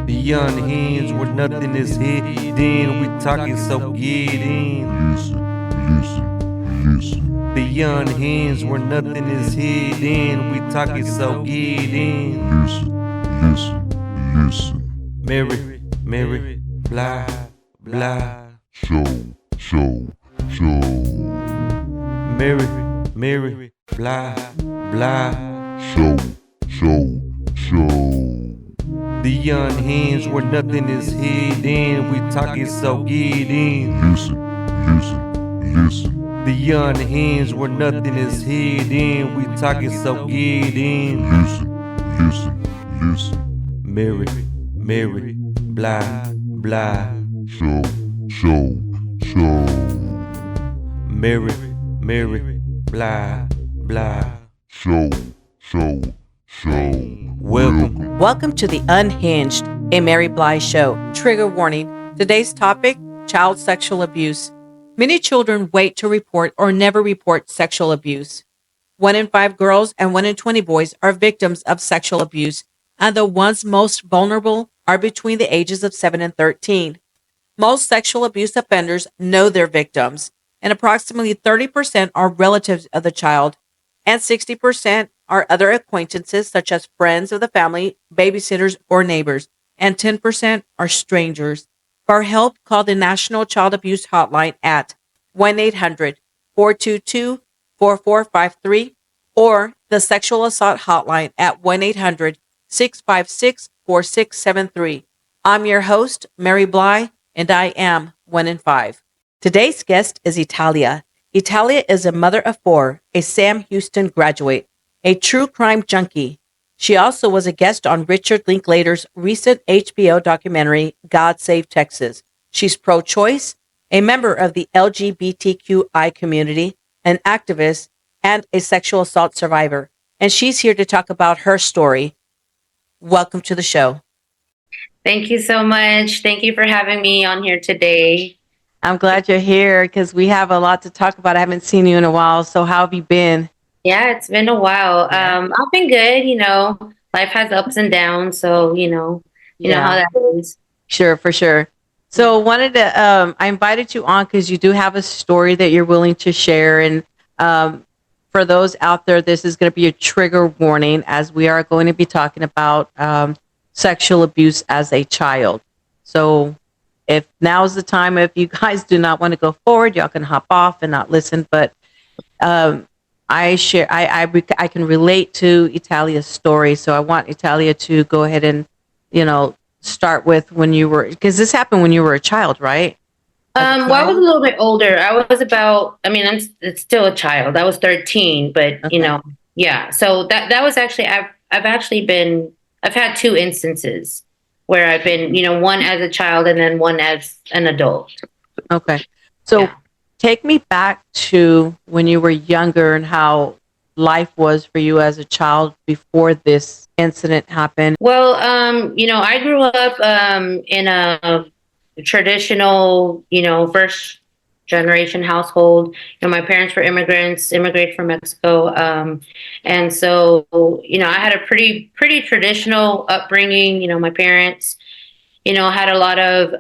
Beyond hands where nothing is hidden. We talking so get in. Listen. Beyond hands where nothing is hidden. We talking so get in. Listen. Mary, blah, blah. Show. Mary, blah, blah. Show. Beyond hands where nothing is hidden. We talking so get in. Listen. Beyond hands where nothing is hidden. We talking so get in. Listen. Mary, blah, blah. Show. Mary, blah, blah. Show. Welcome to The Unhinged, a Mary Bly show. Trigger warning. Today's topic, child sexual abuse. Many children wait to report or never report sexual abuse. 1 in 5 girls and 1 in 20 boys are victims of sexual abuse, and the ones most vulnerable are between the ages of 7 and 13. Most sexual abuse offenders know their victims, and approximately 30% are relatives of the child, and 60% are other acquaintances such as friends of the family, babysitters, or neighbors, and 10% are strangers. For help, call the National Child Abuse Hotline at 1-800-422-4453 or the Sexual Assault Hotline at 1-800-656-4673. I'm your host, Mary Bly, and I am 1 in 5. Today's guest is Italia. Italia is a mother of 4, a Sam Houston graduate, a true crime junkie. She also was a guest on Richard Linklater's recent HBO documentary, God Save Texas. She's pro-choice, a member of the LGBTQI community, an activist, and a sexual assault survivor. And she's here to talk about her story. Welcome to the show. Thank you so much. Thank you for having me on here today. I'm glad you're here because we have a lot to talk about. I haven't seen you in a while. So how have you been? Yeah, it's been a while. I've been good. Life has ups and downs. So, you know how that is. Sure, for sure. So I invited you on because you do have a story that you're willing to share. And for those out there, this is going to be a trigger warning as we are going to be talking about sexual abuse as a child. So if now's the time, if you guys do not want to go forward, y'all can hop off and not listen. But I can relate to Italia's story. So I want Italia to go ahead and, start with when you were, because this happened when you were a child, right? Well, I was a little bit older. I was it's still a child. I was 13, but Okay. yeah. So that was actually, I've had 2 instances where I've been, one as a child and then one as an adult. Okay. So take me back to when you were younger and how life was for you as a child before this incident happened. Well, I grew up in a traditional, first generation household. My parents were immigrated from Mexico. And so, I had a pretty traditional upbringing. My parents, had a lot of,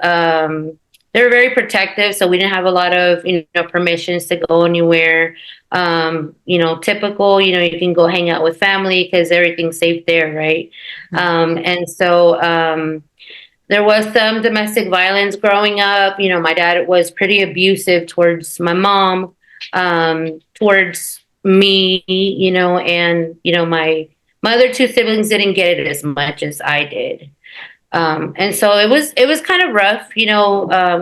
they were very protective. So we didn't have a lot of, permissions to go anywhere. Typical, you can go hang out with family because everything's safe there. Right. And so, there was some domestic violence growing up. My dad was pretty abusive towards my mom, towards me, and, my other 2 siblings didn't get it as much as I did. And so it was kind of rough,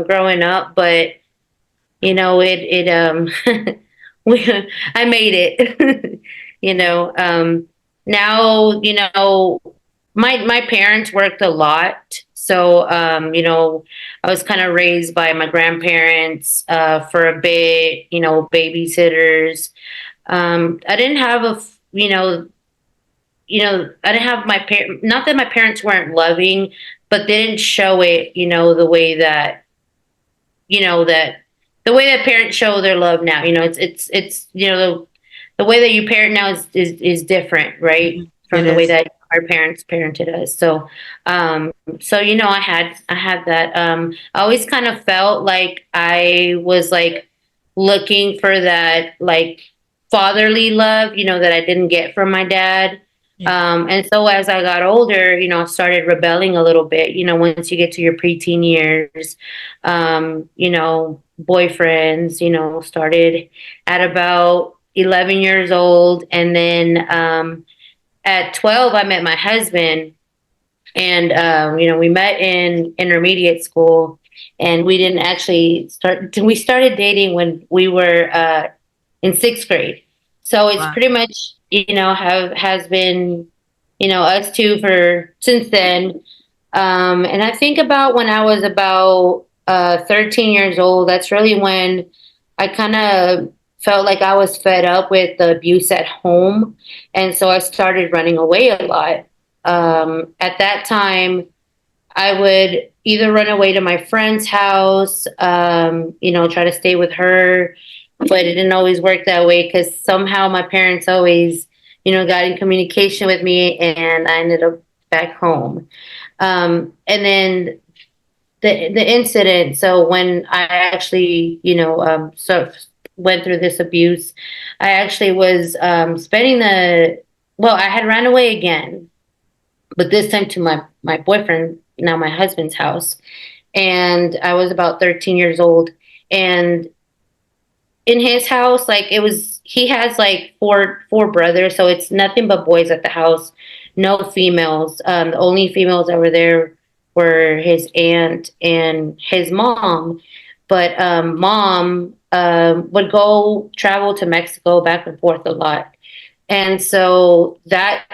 growing up, but, I made it, now, my parents worked a lot. So, I was kind of raised by my grandparents for a bit, babysitters. I didn't have I didn't have my parents, not that my parents weren't loving, but they didn't show it, the way that, the way that parents show their love now. The way that you parent now is different, right? From the way that our parents parented us. So I had that. I always kind of felt like I was like looking for that like fatherly love, that I didn't get from my dad. And so as I got older, I started rebelling a little bit. Once you get to your preteen years, boyfriends, started at about 11 years old. And then at 12, I met my husband. And, we met in intermediate school. And we didn't actually we started dating when we were in sixth grade. So it's Wow. pretty much, has been, us two for since then. And I think about when I was about 13 years old, that's really when I kind of felt like I was fed up with the abuse at home. And so I started running away a lot. At that time, I would either run away to my friend's house, try to stay with her, but it didn't always work that way because somehow my parents always, got in communication with me and I ended up back home. And then the incident. So when I actually, went through this abuse, I actually was spending I had ran away again, but this time to my boyfriend, now my husband's house. And I was about 13 years old. And in his house, like he has like four brothers, so it's nothing but boys at the house, no females. The only females that were there were his aunt and his mom. But mom would go travel to Mexico back and forth a lot. And so that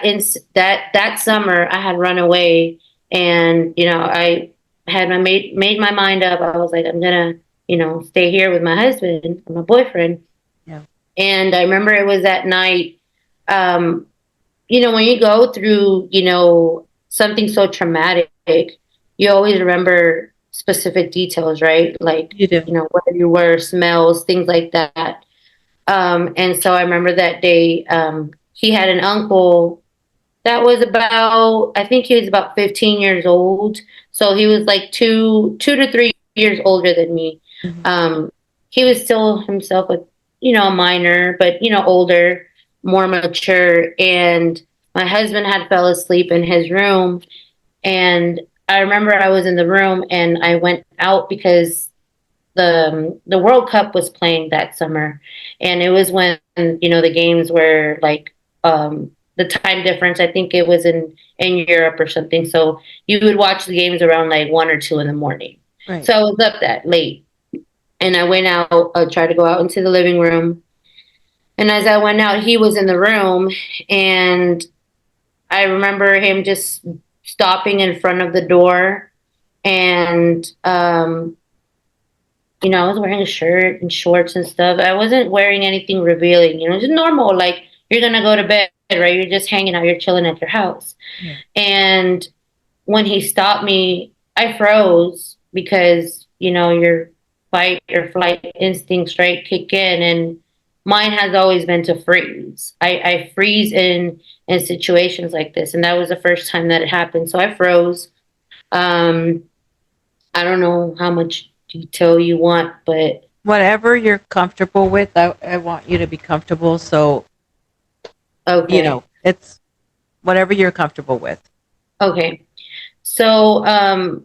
summer I had run away, and I had made my mind up. I was like, I'm gonna stay here with my husband, my boyfriend. Yeah. And I remember it was that night. When you go through something so traumatic, you always remember specific details, right? Like You do. where you were, smells, things like that. And so I remember that day, he had an uncle that was I think he was about 15 years old. So he was like 2 to 3 years older than me. Mhm. He was still himself a minor, but, older, more mature. And my husband had fell asleep in his room. And I remember I was in the room and I went out because the World Cup was playing that summer, and it was when the games were like the time difference. I think it was in Europe or something. So you would watch the games around like 1 or 2 in the morning. Right. So I was up that late, and I went out. Tried to go out into the living room, and as I went out, he was in the room, and I remember him just stopping in front of the door, and I was wearing a shirt and shorts and stuff. I wasn't wearing anything revealing, just normal. Like you're gonna go to bed, right? You're just hanging out, you're chilling at your house. Yeah. And when he stopped me, I froze because, your fight or flight instincts, right, kick in. And mine has always been to freeze. I freeze in situations like this. And that was the first time that it happened. So I froze. Um, I don't know how much detail you want, but Whatever you're comfortable with, I want you to be comfortable. So, okay. it's whatever you're comfortable with. Okay. So,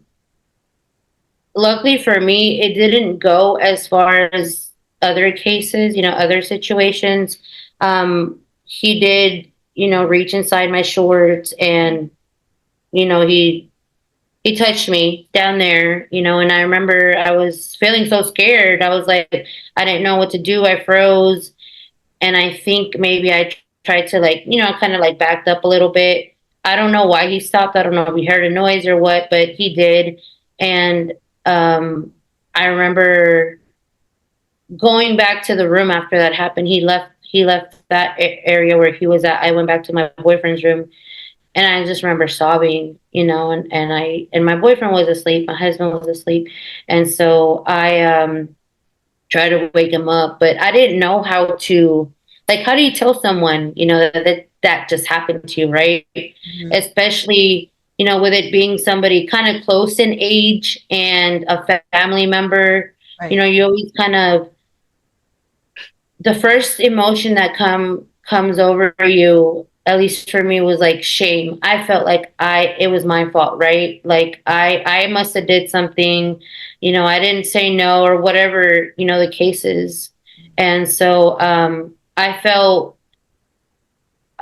luckily for me, it didn't go as far as other cases, other situations. He did, reach inside my shorts and, he touched me down there, and I remember I was feeling so scared. I was like, I didn't know what to do. I froze. And I think maybe I tried to like, kind of like backed up a little bit. I don't know why he stopped. I don't know if he heard a noise or what, but he did. And I remember going back to the room after that happened. He left that area where he was at. I went back to my boyfriend's room, and I just remember sobbing, and my boyfriend was asleep, my husband was asleep, and so I tried to wake him up, but I didn't know how to, like, how do you tell someone, that that just happened to you, right? Mhm. Especially, with it being somebody kind of close in age and a family member, Right. you always kind of, the first emotion that comes over you, at least for me, was like shame. I felt like it was my fault, right? Like I must have did something, I didn't say no or whatever, the case is. And so I felt,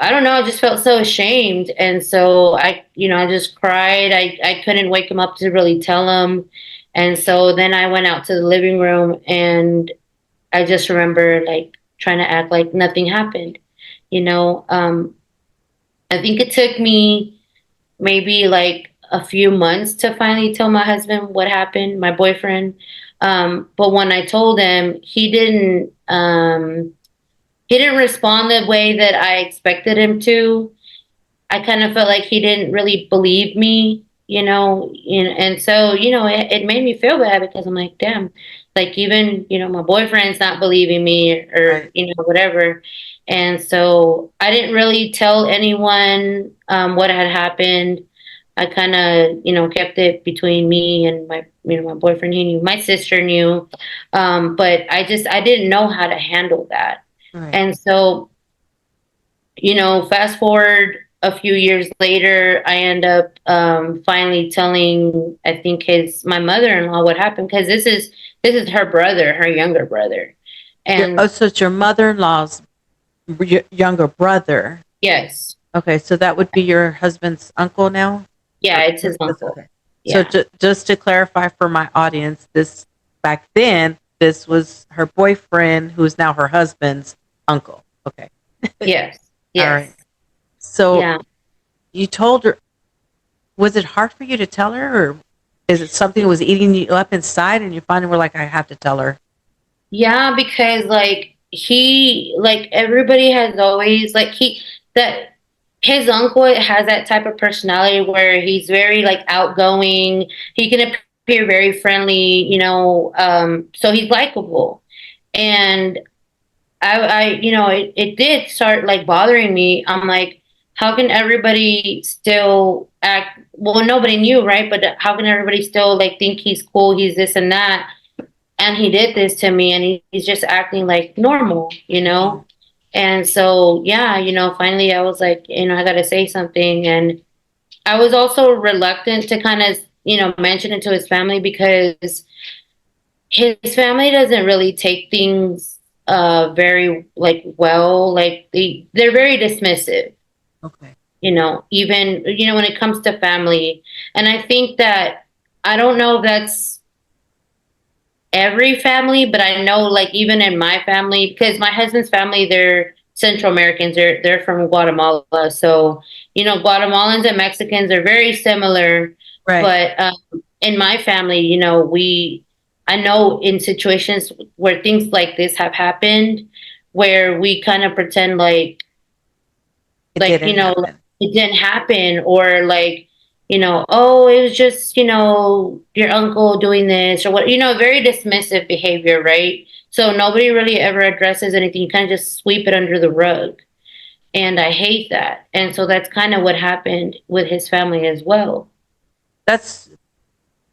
I don't know, I just felt so ashamed. And so I just cried. I couldn't wake him up to really tell him. And so then I went out to the living room, and I just remember like trying to act like nothing happened. You know, I think it took me maybe like a few months to finally tell my husband what happened, my boyfriend. But when I told him, he didn't respond the way that I expected him to. I kind of felt like he didn't really believe me, and so, it made me feel bad because I'm like, damn, like even, my boyfriend's not believing me or, Right. whatever. And so I didn't really tell anyone what had happened. I kind of, kept it between me and my boyfriend. He knew, my sister knew, but I didn't know how to handle that. Right. And so, fast forward a few years later, I end up finally telling, I think, my mother-in-law what happened, because this is her brother, her younger brother, and So it's your mother-in-law's younger brother. yes, Okay, so that would be your husband's uncle now? yeah, it's his That's uncle. okay. So Yeah, just to clarify for my audience, this back then, this was her boyfriend, who is now her husband's uncle. Okay. yes, All right. yes, So yeah. you told her, was it hard for you to tell her, or is it something that was eating you up inside and you finally were like, I have to tell her? Yeah, because like everybody has always like that his uncle has that type of personality where he's very like outgoing. He can appear very friendly, so he's likable. And it did start like bothering me. I'm like, how can everybody still act, well, nobody knew, right? But how can everybody still like think he's cool, he's this and that? And he did this to me, and he's just acting like normal. And so, yeah, finally I was like, I got to say something. And I was also reluctant to kind of, mention it to his family, because his family doesn't really take things very like well. Like they're very dismissive, Okay. even, when it comes to family. And I think that, I don't know if that's every family, but I know like even in my family, because my husband's family, they're Central Americans, they're from Guatemala. So, Guatemalans and Mexicans are very similar. Right. But in my family, I know in situations where things like this have happened, where we kind of pretend like It like didn't happen. it didn't happen, or like, oh, it was just, your uncle doing this or what, very dismissive behavior, right? So nobody really ever addresses anything. You kind of just sweep it under the rug, and I hate that. And so that's kind of what happened with his family as well. That's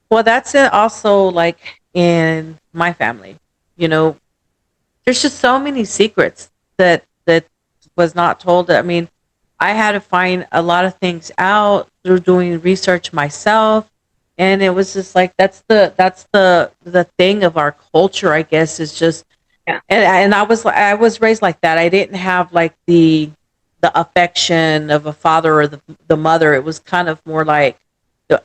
Well, that's it also, like in my family. You know, there's just so many secrets that was not told. I mean, I had to find a lot of things out through doing research myself, and it was just like that's the thing of our culture, I guess, is just. Yeah. And I was raised like that. I didn't have like the affection of a father or the mother. It was kind of more like,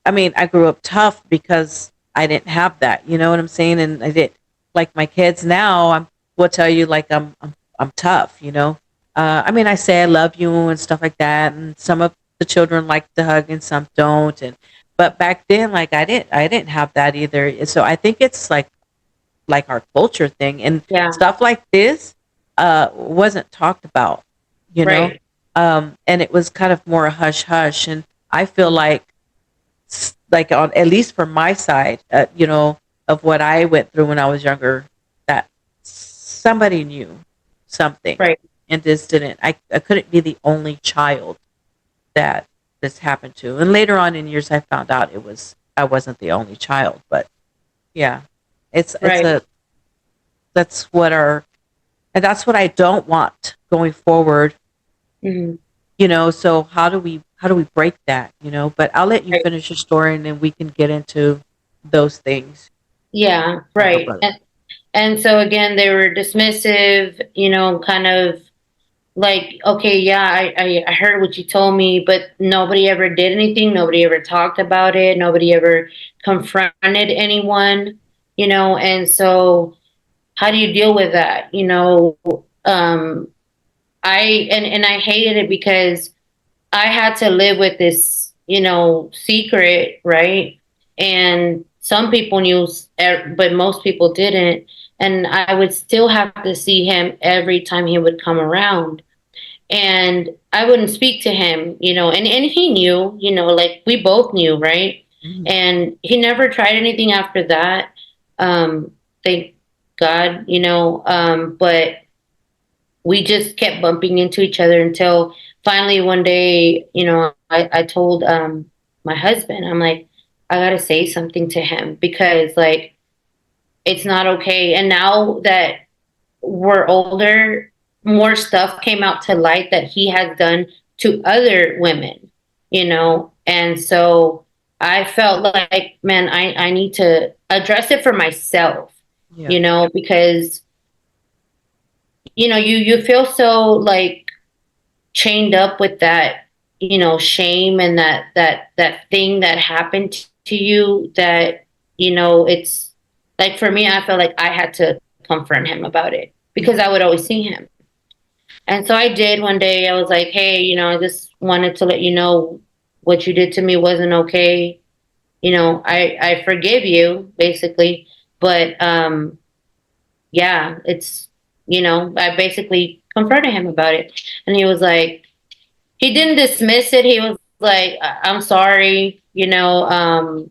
I mean, I grew up tough because I didn't have that. You know what I'm saying? And I did, like my kids now. Will tell you like I'm tough. I mean, I say I love you and stuff like that, and some of the children like to hug and some don't. And but back then, like I didn't have that either. So I think it's like our culture thing, and Yeah. stuff like this wasn't talked about. You know, Right. and it was kind of more a hush hush. And I feel like on, at least from my side, of what I went through when I was younger, that somebody knew something, Right. and this didn't. I couldn't be the only child that this happened to. And later on in years, I found out I wasn't the only child. But yeah, it's Right. a that's what our and that's what I don't want going forward. Hmm. So how do we break that? But I'll let you Right. finish your story, and then we can get into those things. Yeah. Younger Right. brother. And so again, they were dismissive, kind of like, okay, yeah, I heard what you told me, but nobody ever did anything. Nobody ever talked about it. Nobody ever confronted anyone, and so how do you deal with that? Um, and I hated it because I had to live with this, secret, right? And some people knew, but most people didn't. And I would still have to see him every time he would come around. And I wouldn't speak to him, and he knew, like we both knew, right? Mhm. And he never tried anything after that. Thank God, but we just kept bumping into each other until finally one day, I told my husband, I'm like, I gotta say something to him because like it's not okay. And now that we're older, more stuff came out to light that he has done to other women, and so I felt like, man, I need to address it for myself, Yeah. because you feel so like chained up with that, shame and that thing that happened to you that, it's like for me, I felt like I had to confront him about it because I would always see him. And so I did one day. I was like, hey, I just wanted to let you know what you did to me wasn't okay. I forgive you basically, but yeah, it's, I basically confronted him about it. And he was like, he didn't dismiss it. He was like, I'm sorry, and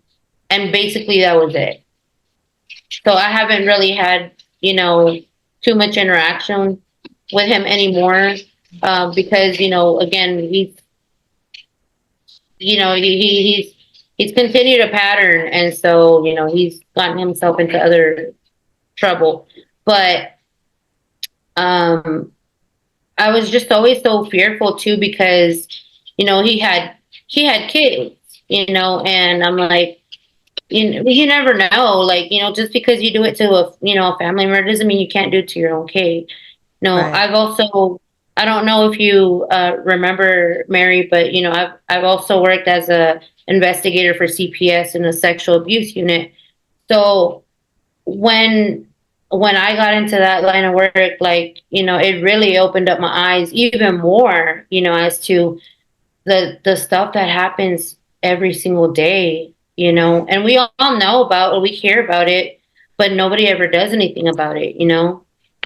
basically that was it. So I haven't really had, too much interaction with him anymore, because, again, he's continued a pattern. And so, he's gotten himself into other trouble. But, um, I was just always so fearful too because, he had kids, and I'm like, you never know, like, just because you do it to a family member doesn't mean you can't do it to your own kid. No, Right. I don't know if you remember Mary, but I've also worked as a investigator for CPS in a sexual abuse unit. So when I got into that line of work, like, it really opened up my eyes even more, as to the stuff that happens every single day, Right. and we all know about it, we hear about it, but nobody ever does anything about it.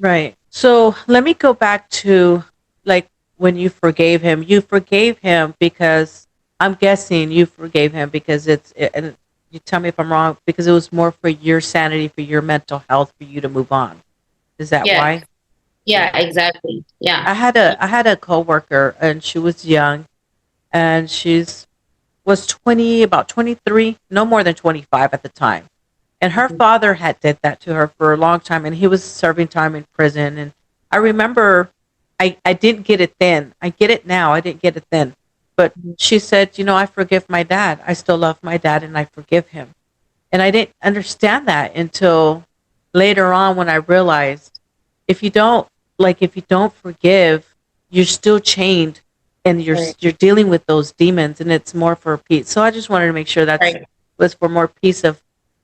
Right. So let me go back to like when you forgave him. You forgave him because I'm guessing you forgave him because and you tell me if I'm wrong, because it was more for your sanity, for your mental health, for you to move on. Is that Yes. why? Yeah, Yeah. exactly. Yeah. I had a coworker, and she was young, and she's was 20, about 23, no more than 25 at the time. And her Mhm. father had did that to her for a long time, and he was serving time in prison. And I remember I didn't get it then. I get it now. I didn't get it then. But Mhm. she said, I forgive my dad. I still love my dad, and I forgive him. And I didn't understand that until later on, when I realized if you don't if you don't forgive, you're still chained, and you're Right. you're dealing with those demons, and it's more for peace. So I just wanted to make sure that's Right. was for more peace of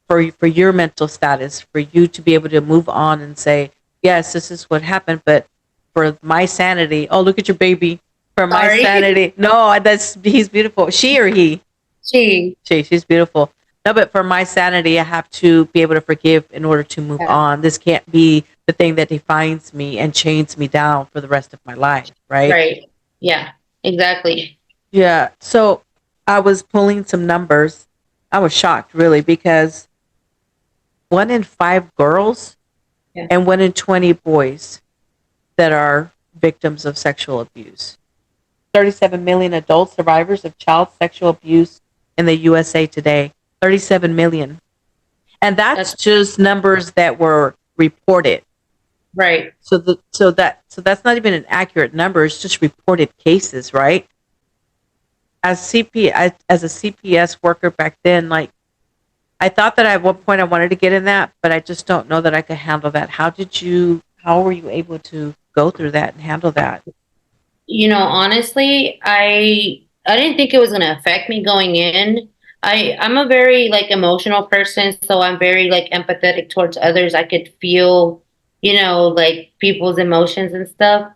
for your mental status, for you to be able to move on and say, yes, this is what happened, but for my sanity, oh, look at your baby. For my Sorry. sanity, no, that's he's beautiful. She or he? She. She's beautiful. No, but for my sanity, I have to be able to forgive in order to move Yeah. on. This can't be the thing that defines me and chains me down for the rest of my life, right? Right. Yeah. Exactly. Yeah. So I was pulling some numbers. I was shocked, really, because 1 in 5 girls Yeah. and 1 in 20 boys that are victims of sexual abuse. 37 million adult survivors of child sexual abuse in the USA today. 37 million. And that's That's just numbers that were reported. right. So that's not even an accurate number. It's just reported cases, right? As a CPS worker back then, like I thought that at one point I wanted to get in that, but I just don't know that I could handle that. How were you able to go through that and handle that? Honestly, I didn't think it was going to affect me going in. I'm a very like emotional person, so I'm very like empathetic towards others. I could feel, like people's emotions and stuff.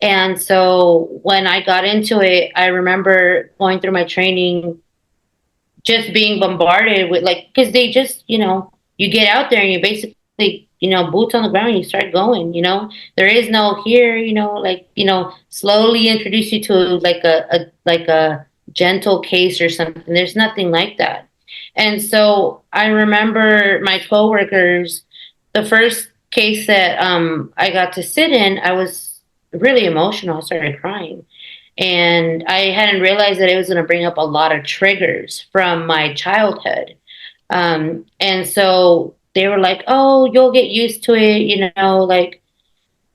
And so when I got into it, I remember going through my training, just being bombarded with like, because they just, you get out there and you basically, boots on the ground and you start going. There is no here, slowly introduce you to like a gentle case or something. There's nothing like that. And so I remember my coworkers, the first case that I got to sit in, I was really emotional. I started crying. And I hadn't realized that it was going to bring up a lot of triggers from my childhood. And so they were like, oh, you'll get used to it,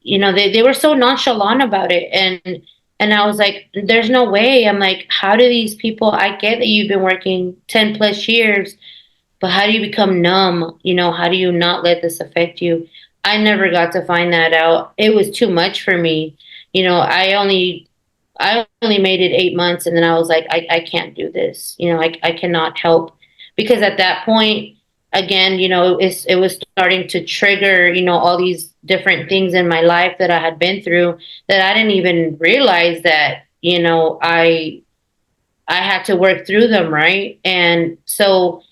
they were so nonchalant about it. And I was like, there's no way. I'm like, how do these people, I get that you've been working 10 plus years, but how do you become numb? How do you not let this affect you? I never got to find that out. It was too much for me. I only made it 8 months, and then I was like, I can't do this. I cannot help, because at that point, again, it was starting to trigger, all these different things in my life that I had been through that I didn't even realize that, I had to work through them, right? And so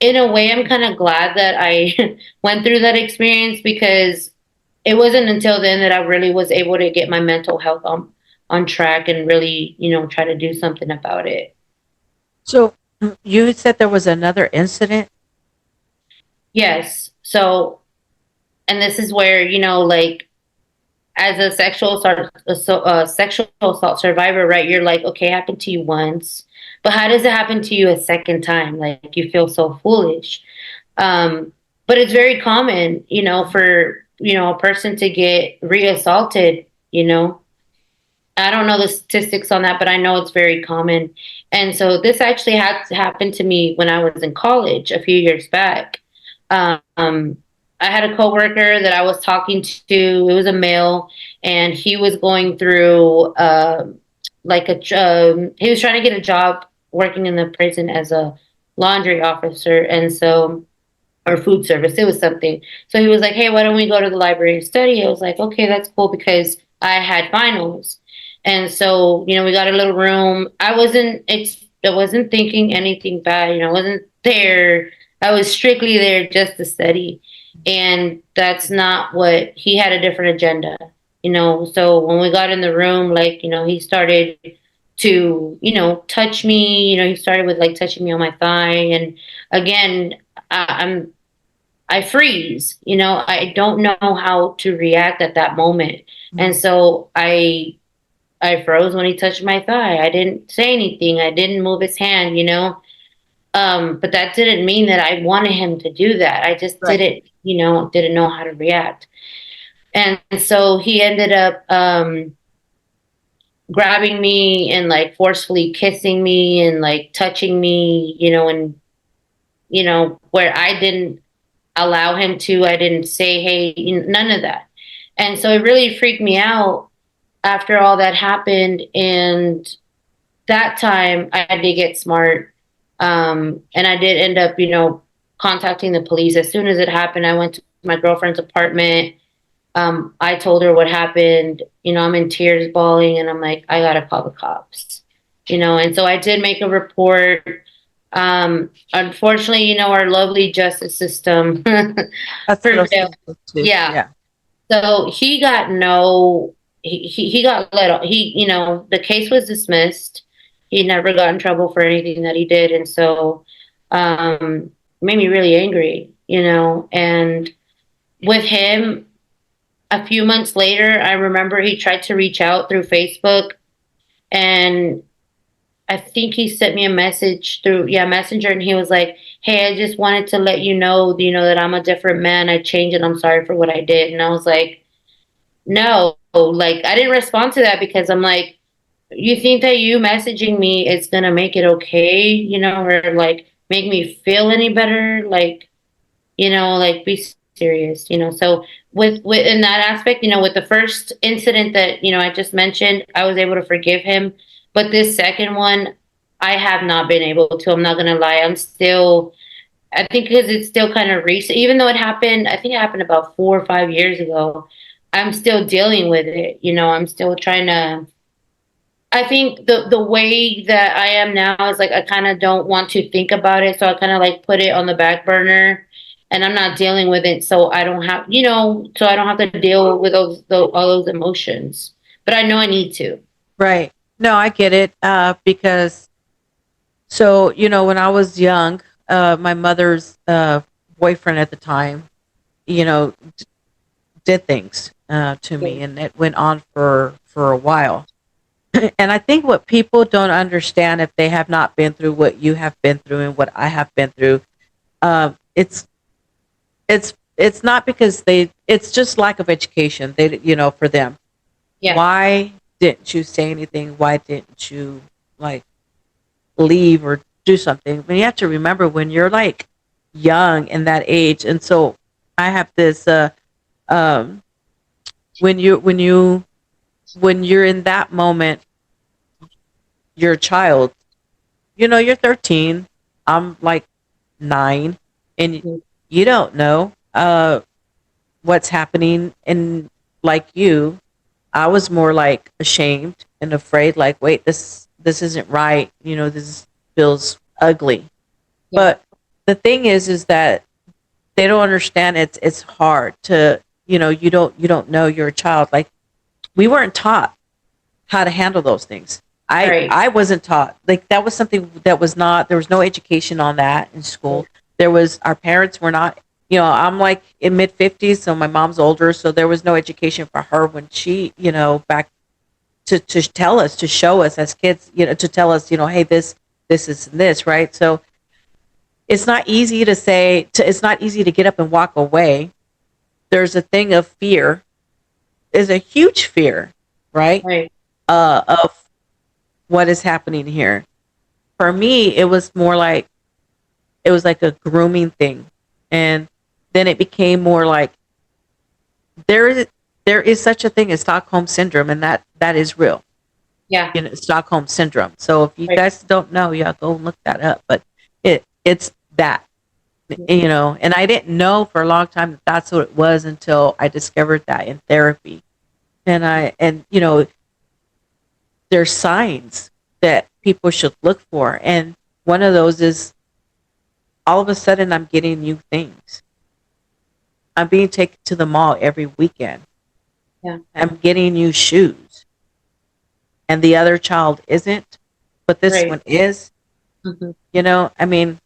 in a way, I'm kind of glad that I went through that experience, because it wasn't until then that I really was able to get my mental health on track and really, try to do something about it. So you said there was another incident. Yes. So, and this is where, like, as a sexual assault survivor, right? You're like, okay, it happened to you once, but how does it happen to you a second time? Like, you feel so foolish. But it's very common, for a person to get reassaulted. I don't know the statistics on that, but I know it's very common. And so this actually had happened to me when I was in college a few years back. Um, I had a coworker that I was talking to. It was a male, and he was going through he was trying to get a job working in the prison as a laundry officer, and so, or food service. It was something. So he was like, "Hey, why don't we go to the library and study?" I was like, "Okay, that's cool," because I had finals. And so, we got a little room. I wasn't thinking anything bad. I wasn't there. I was strictly there just to study. And that's not what he had, a different agenda. So when we got in the room, like, he started to, touch me. He started with like touching me on my thigh. And again, I freeze. I don't know how to react at that moment. And so I froze when he touched my thigh. I didn't say anything. I didn't move his hand. But that didn't mean that I wanted him to do that. I just Right. didn't know how to react. And so he ended up grabbing me and like forcefully kissing me and like touching me, and where I didn't allow him to. I didn't say, hey, none of that. And so it really freaked me out after all that happened. And that time I did get smart. And I did end up, contacting the police. As soon as it happened, I went to my girlfriend's apartment. I told her what happened. I'm in tears bawling, and I'm like, I gotta call the cops. And so I did make a report. Unfortunately, our lovely justice system That's what I was prevailed. thinking too. Yeah. Yeah. So he got no, he got let off. The case was dismissed. He never got in trouble for anything that he did. And so, it made me really angry, and with him, a few months later, I remember he tried to reach out through Facebook, and I think he sent me a message through, yeah, Messenger, and he was like, "Hey, I just wanted to let you know, that I'm a different man. I changed, and I'm sorry for what I did." And I was like, "No, like I didn't respond to that because I'm like, you think that you messaging me is gonna make it okay, you know, or like make me feel any better? Like, you know, like be serious, you know." So with in that aspect, you know, with the first incident that, you know, I just mentioned, I was able to forgive him, but this second one, I have not been able to. I'm not gonna lie. I'm still, I think because it's still kind of recent, even though it happened, I think it happened about 4 or 5 years ago. I'm still dealing with it. You know, I'm still trying to, I think the way that I am now is like I kind of don't want to think about it, so I kind of like put it on the back burner, and I'm not dealing with it, so I don't have, you know, so I don't have to deal with all those emotions. But I know I need to. Right. No, I get it. Because so when I was young, my mother's boyfriend at the time, you know, did things to me, and it went on for a while. And I think what people don't understand, if they have not been through what you have been through and what I have been through, it's it's not because it's just lack of education. They, for them, Yeah. why didn't you say anything? Why didn't you like leave or do something? But you have to remember when you're like young in that age, and so I have this um when you're in that moment, you're a child. You're 13. I'm like 9, and Mhm. you don't know what's happening. And like you, I was more like ashamed and afraid. Like, wait, this isn't right. This feels ugly. Yeah. But the thing is that they don't understand. It's hard to, you don't know you're a child. Like, we weren't taught how to handle those things. I Right. I wasn't taught. Like, that was something that was not, there was no education on that in school. There was, our parents were not, I'm like in mid 50s, so my mom's older, so there was no education for her when she, back to tell us, to show us as kids, to tell us, hey, this is this, right? So it's not easy to say, it's not easy to get up and walk away. There's a thing of fear, is a huge fear, right? Right. Of what is happening here. For me, it was more like, it was like a grooming thing. And then it became more like, there is there is such a thing as Stockholm syndrome, and that is real. Yeah. Stockholm syndrome. So if you Right. guys don't know, yeah, go look that up. But it's that, and I didn't know for a long time that that's what it was until I discovered that in therapy. And there's signs that people should look for, and one of those is, all of a sudden I'm getting new things. I'm being taken to the mall every weekend. Yeah. I'm getting new shoes, and the other child isn't, but this Right. one is. Hmm. I mean,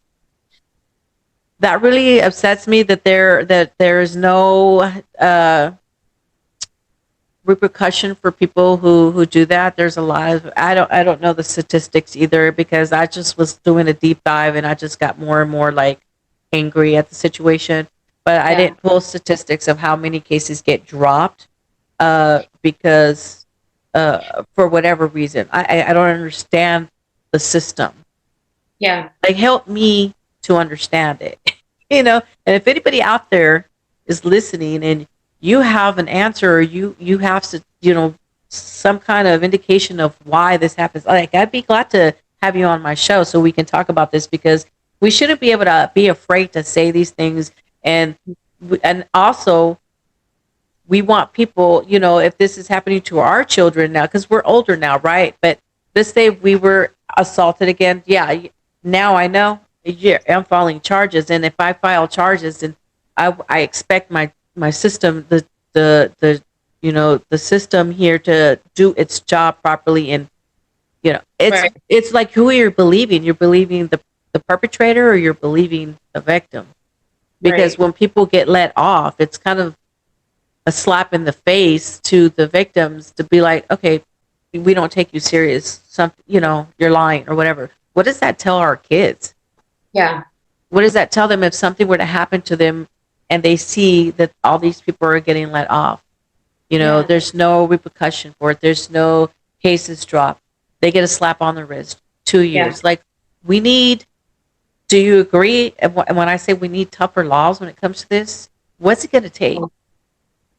that really upsets me that there is no repercussion for people who do that. There's a lot of, I don't know the statistics either, because I just was doing a deep dive and I just got more and more like angry at the situation. But I Yeah. didn't pull statistics of how many cases get dropped because for whatever reason. I don't understand the system. Yeah. Like, help me to understand it. And if anybody out there is listening and you have an answer, or you have some kind of indication of why this happens, like, I'd be glad to have you on my show so we can talk about this, because we shouldn't be able to be afraid to say these things. And also, we want people, if this is happening to our children now, because we're older now, right? But let's say we were assaulted again. Yeah, now I know. Yeah, I'm filing charges, and if I file charges, then I expect my system, the system here, to do its job properly. And it's Right. it's like, who you're believing. You're believing the perpetrator, or you're believing the victim. Because Right. when people get let off, it's kind of, a slap in the face to the victims to be like, okay, we don't take you serious. Something, you're lying or whatever. What does that tell our kids? Yeah. What does that tell them if something were to happen to them and they see that all these people are getting let off? Yeah. There's no repercussion for it. There's no cases dropped. They get a slap on the wrist, 2 years. Yeah. Like, we need, do you agree? And when I say we need tougher laws when it comes to this, what's it going to take?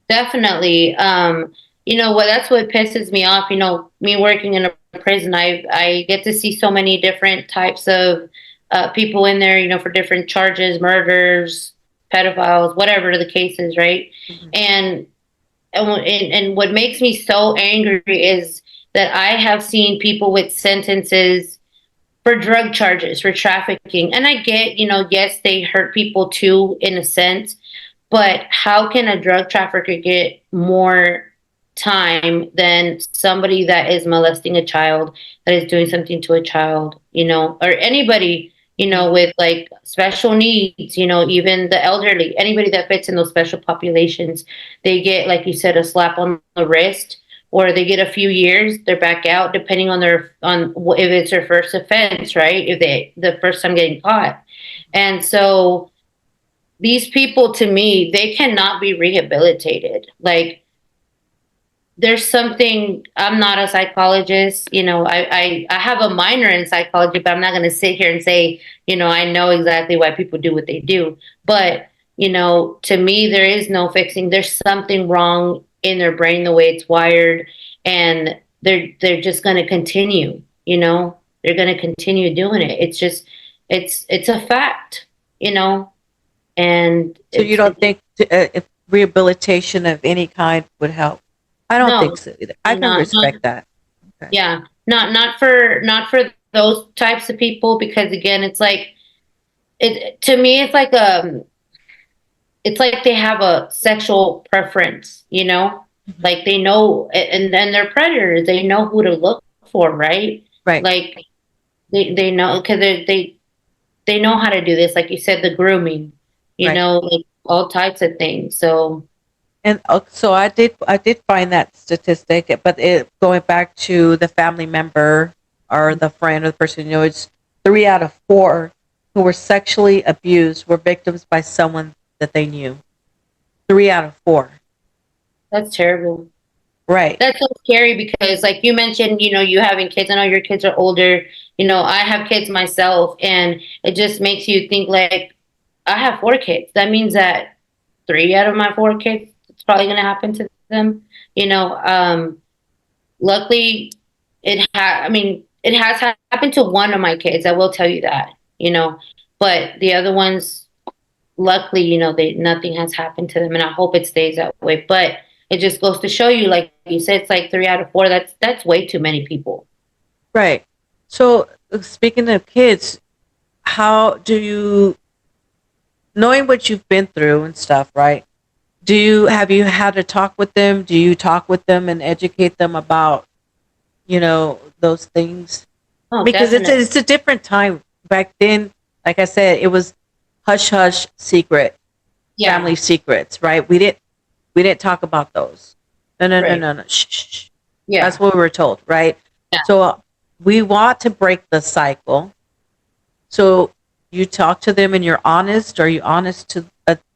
Definitely. What that's what pisses me off. Me working in a prison, I get to see so many different types of people in there, for different charges, murders, pedophiles, whatever the case is, right? Mhm. And what makes me so angry is that I have seen people with sentences for drug charges, for trafficking. And I get, yes, they hurt people too, in a sense, but how can a drug trafficker get more time than somebody that is molesting a child, that is doing something to a child, or anybody, with like special needs, even the elderly, anybody that fits in those special populations, they get, like you said, a slap on the wrist, or they get a few years, they're back out, depending on if it's their first offense, right? If the first time getting caught. And so these people, to me, they cannot be rehabilitated. Like, there's something, I'm not a psychologist, I have a minor in psychology, but I'm not going to sit here and say, I know exactly why people do what they do. But, to me, there is no fixing. There's something wrong in their brain, the way it's wired, and they're just going to continue, they're going to continue doing it. It's just, it's a fact, and So you don't think if rehabilitation of any kind would help? I don't think no, so either. I can not, respect that. Okay. yeah, not for those types of people, because again, it's like, it to me, it's like they have a sexual preference, Mhm. like they know, and then they're predators, they know who to look for, right? Right. Like, they know, because they know how to do this, like you said, the grooming, Right. like all types of things. So And so I did find that statistic, but going back to the family member or the friend or the person, it's 3 out of 4 who were sexually abused were victims by someone that they knew. 3 out of 4. that's terrible. Right. That's so scary, because, like you mentioned, you having kids. I know your kids are older. I have kids myself, and it just makes you think, like, I have 4 kids. That means that 3 out of my 4 kids, it's probably going to happen to them. Luckily, it has happened to one of my kids. I will tell you that. But the other ones, luckily, nothing has happened to them, and I hope it stays that way. But it just goes to show you, like you said, it's like 3 out of 4. That's way too many people. Right. So speaking of kids, how do you, knowing what you've been through and stuff, right? Have you had a talk with them? Do you talk with them and educate them about, those things? Oh, Because it's definitely. a different time. Back then, like I said, it was hush hush secret, Yeah. family secrets, right? We didn't talk about those. No, no, no, Right. no, no. Shh, shh, shh. That's Yeah. what we were told, right? Yeah. So we want to break the cycle. So you talk to them and you're honest. Are you honest to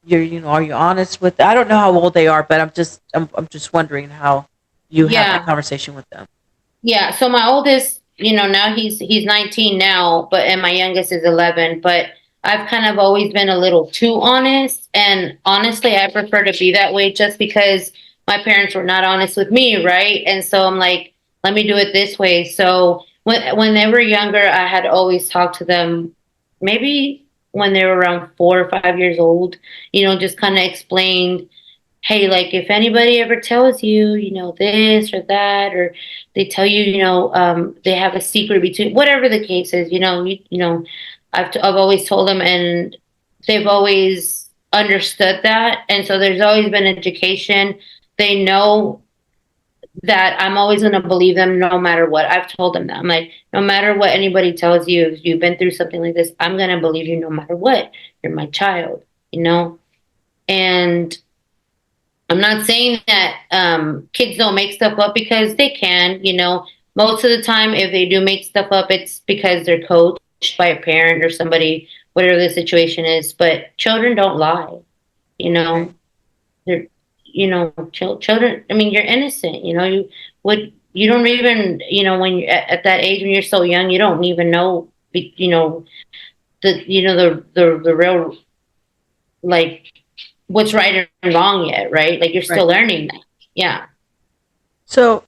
are you honest with? I don't know how old they are, but I'm just wondering how you have that Yeah. conversation with them. Yeah. So my oldest, now he's 19 now, and my youngest is 11. But I've kind of always been a little too honest, and honestly, I prefer to be that way, just because my parents were not honest with me, right? And so I'm like, let me do it this way. So when they were younger, I had always talked to them, maybe when they were around 4 or 5 years old, just kind of explained, hey, like, if anybody ever tells you, this or that, or they tell you, they have a secret between, whatever the case is, I've always told them, and they've always understood that. And so there's always been education. They know that I'm always going to believe them no matter what. I've told them that. I'm like, no matter what anybody tells you, if you've been through something like this, I'm going to believe you no matter what. You're my child, you know? And I'm not saying that kids don't make stuff up, because they can. Most of the time, if they do make stuff up, it's because they're coached by a parent or somebody, whatever the situation is. But children don't lie. You Right. know, they're children. I mean, you're innocent. You don't even, when you're at that age, when you're so young, you don't even know. The real, like, what's right and wrong yet, right? Like, you're Right. still learning that. Yeah. So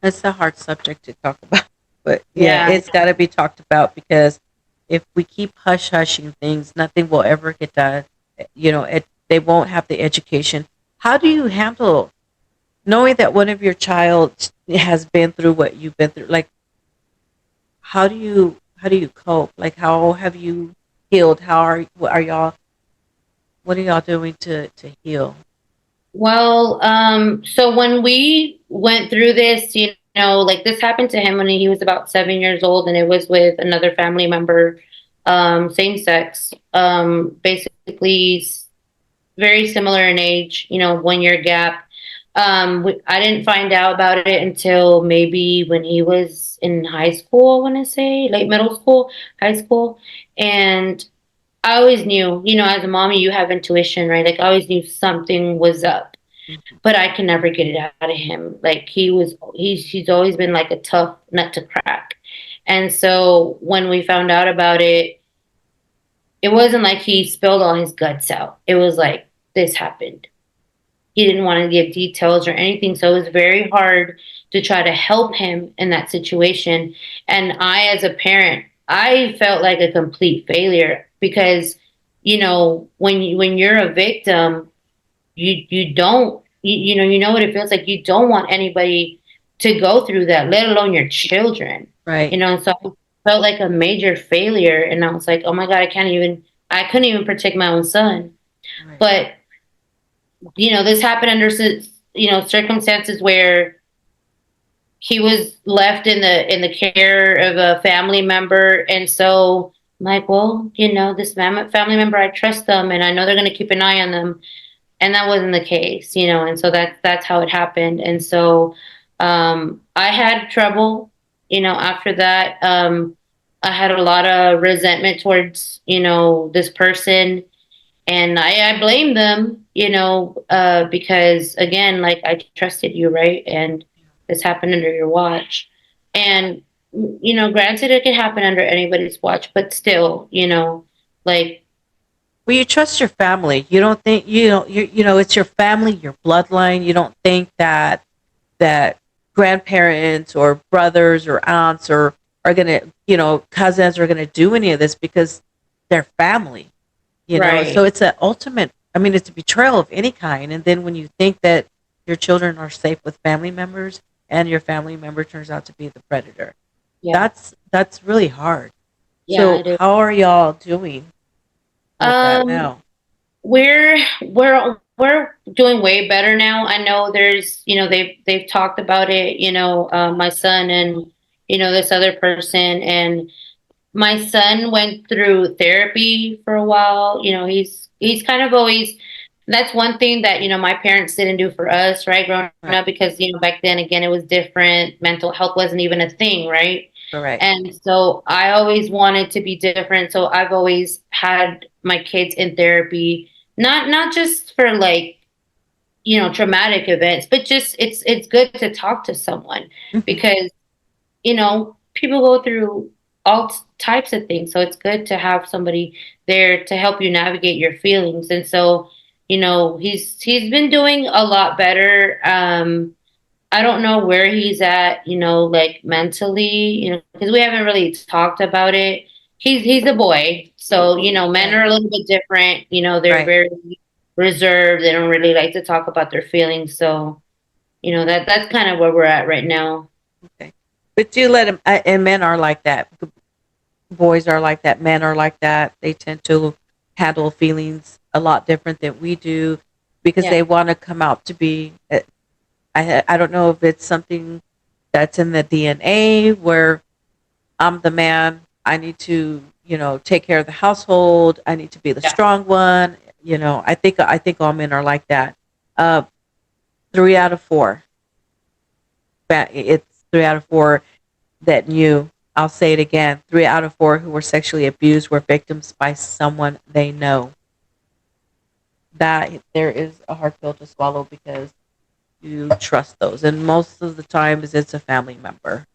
it's a hard subject to talk about, but yeah, Yeah. it's got to be talked about because if we keep hush hushing things, nothing will ever get done. They won't have the education. How do you handle knowing that one of your child has been through what you've been through? Like, how do you cope? Like, how have you healed? What are y'all? What are y'all doing to heal? Well, so when we went through this, like, this happened to him when he was about 7 years old, and it was with another family member, same sex, basically very similar in age, 1 year gap. I didn't find out about it until maybe when he was in high school, I want to say, late middle school, high school. And I always knew, as a mommy, you have intuition, right? Like, I always knew something was up, Mhm. but I can never get it out of him. Like, he's always been like a tough nut to crack. And so when we found out about it, it wasn't like he spilled all his guts out. It was like, this happened. He didn't want to give details or anything. So it was very hard to try to help him in that situation. And I, as a parent, I felt like a complete failure because, when you're a victim, you don't, you know what it feels like. You don't want anybody to go through that, let alone your children. Right. And so I felt like a major failure. And I was like, oh my God, I couldn't even protect my own son. Right. But this happened under circumstances where he was left in the care of a family member, and so I'm like, well, this family member, I trust them, and I know they're going to keep an eye on them, and that wasn't the case, and so that's how it happened, and so I had trouble, after that. I had a lot of resentment towards this person, and I blame them, because again, like, I trusted you, right? And this happened under your watch. And, granted, it could happen under anybody's watch, but still, like, Well, you trust your family. You don't think it's your family, your bloodline. You don't think that grandparents or brothers or aunts or are gonna cousins are gonna do any of this because they're family. So right. it's an ultimate. I mean, it's a betrayal of any kind. And then when you think that your children are safe with family members, and your family member turns out to be the predator, Yeah. that's really hard. Yeah, So it is. how are y'all doing with that Um, now? we're doing way better now. I know there's, they've talked about it, my son and, this other person, and my son went through therapy for a while. He's kind of always, that's one thing that, my parents didn't do for us, right, growing Right. up, because, back then, again, it was different. Mental health wasn't even a thing, right? Correct. And so I always wanted to be different. So I've always had my kids in therapy, not just for, like, traumatic events, but just it's good to talk to someone, Mhm. because people go through all types of things. So it's good to have somebody there to help you navigate your feelings. And so, he's been doing a lot better. I don't know where he's at, like, mentally, because we haven't really talked about it. He's a boy. So, men are Right. a little bit different. They're Right. very reserved. They don't really like to talk about their feelings. So, that's kind of where we're at right now. Okay. But do let them, and men are like that. Boys are like that. Men are like that. They tend to handle feelings a lot different than we do because Yeah. they want to come out to be. I don't know if it's something that's in the DNA where I'm the man. I need to take care of the household. I need to be the Yeah. strong one. I think all men are like that. Uh, 3 out of 4. It's 3 out of 4 that knew. I'll say it again. 3 out of 4 who were sexually abused were victims by someone they know. That there is a hard pill to swallow because you trust those, and most of the times it's a family member or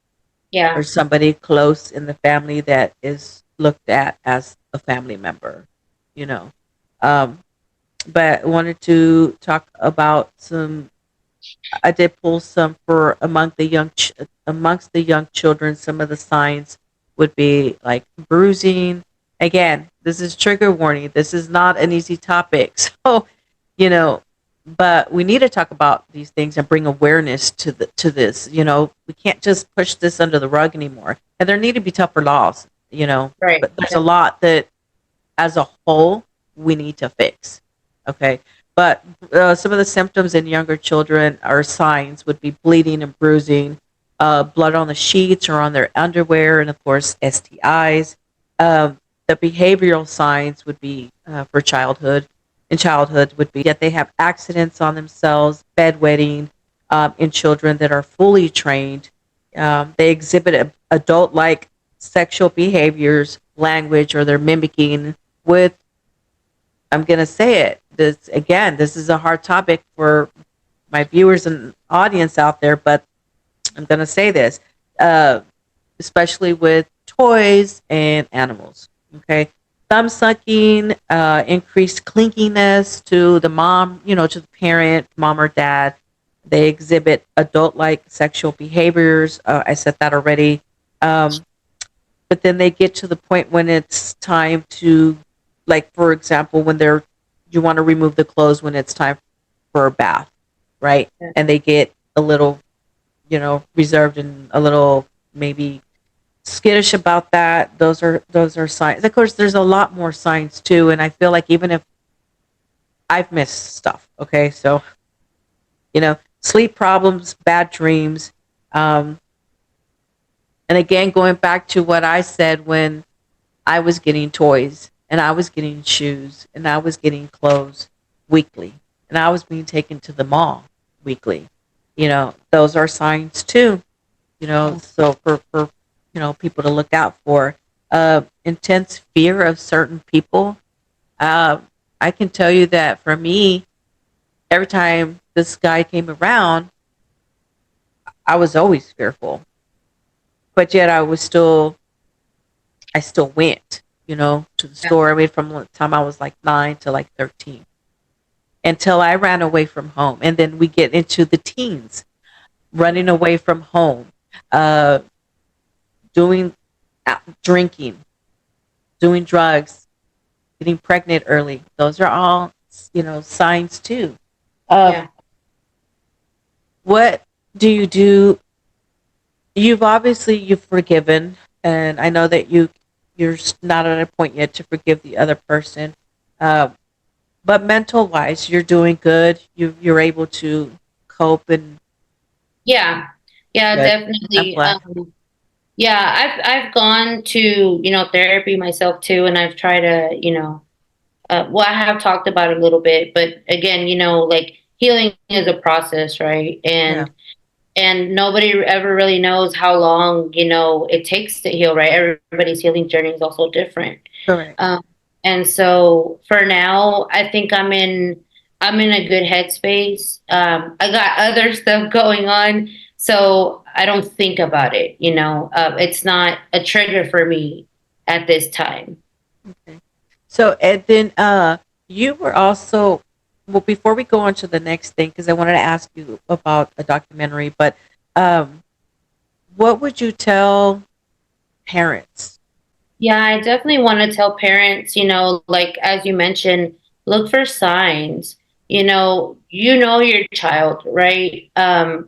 Yeah. somebody close in the family that is looked at as a family member. You know, um, but I wanted to talk about some. I did pull some for amongst the young children. Some of the signs would be like bruising. Again, this is trigger warning. This is not an easy topic, so you know. But we need to talk about these things and bring awareness to this. We can't just push this under the rug anymore, and there need to be tougher laws. Right. But there's a lot that as a whole we need to fix. Okay. But some of the symptoms in younger children or signs would be bleeding and bruising, blood on the sheets or on their underwear, and of course STIs. The behavioral signs would be for childhood in childhood would be that they have accidents on themselves, bedwetting in children that are fully trained. They exhibit adult-like sexual behaviors, language, or they're mimicking with. I'm gonna say it. This is a hard topic for my viewers and audience out there, but I'm gonna say this, uh, especially with toys and animals. Okay, thumb sucking, increased clinginess to the mom, to the parent, mom or dad. They exhibit adult-like sexual behaviors. I said that already. Um, but then they get to the point when it's time to, like, for example, when you want to remove the clothes when it's time for a bath, right? Yeah. And they get a little, reserved and a little maybe skittish about that. Those are signs. Of course, there's a lot more signs too, and I feel like even if I've missed stuff, okay, so sleep problems, bad dreams, um, and again, going back to what I said when I was getting toys and I was getting shoes and I was getting clothes weekly and I was being taken to the mall weekly. Those are signs too, so for people to look out for. Intense fear of certain people. Uh, I can tell you that for me, every time this guy came around, I was always fearful, but yet I still went, to the Yeah. store. I mean, from the time I was like 9 to like 13 until I ran away from home. And then we get into the teens, running away from home, uh, doing, drinking, doing drugs, getting pregnant early. Those are all, signs too. Yeah. Um, what do you do? You've forgiven, and I know that you're not at a point yet to forgive the other person. Uh, but mental wise, you're doing good. You're able to cope and Yeah. Yeah, good. I'm definitely. glad. Yeah, I've gone to, therapy myself too, and I've tried to, well, I have talked about it a little bit, but again, like healing is a process, right? Yeah, And nobody ever really knows how long, it takes to heal, right? Everybody's healing journey is also different. correct. Um, and so for now, I think I'm in a good headspace. I got other stuff going on, so I don't think about it. It's not a trigger for me at this time. Okay. So and then you were also, well, before we go on to the next thing, because I wanted to ask you about a documentary, but um, what would you tell parents? Yeah, I definitely want to tell parents, like as you mentioned, look for signs. You know your child, right?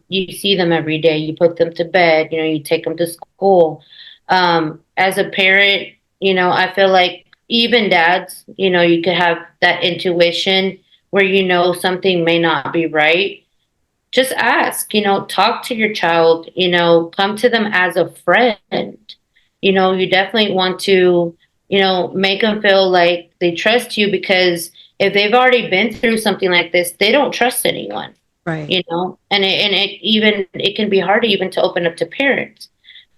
You see them every day. You put them to bed. You take them to school. As a parent, I feel like even dads, you could have that intuition where something may not be right. Just ask, talk to your child, come to them as a friend. You definitely want to, make them feel like they trust you because, if they've already been through something like this, they don't trust anyone, Right. you know, it can be hard even to open up to parents,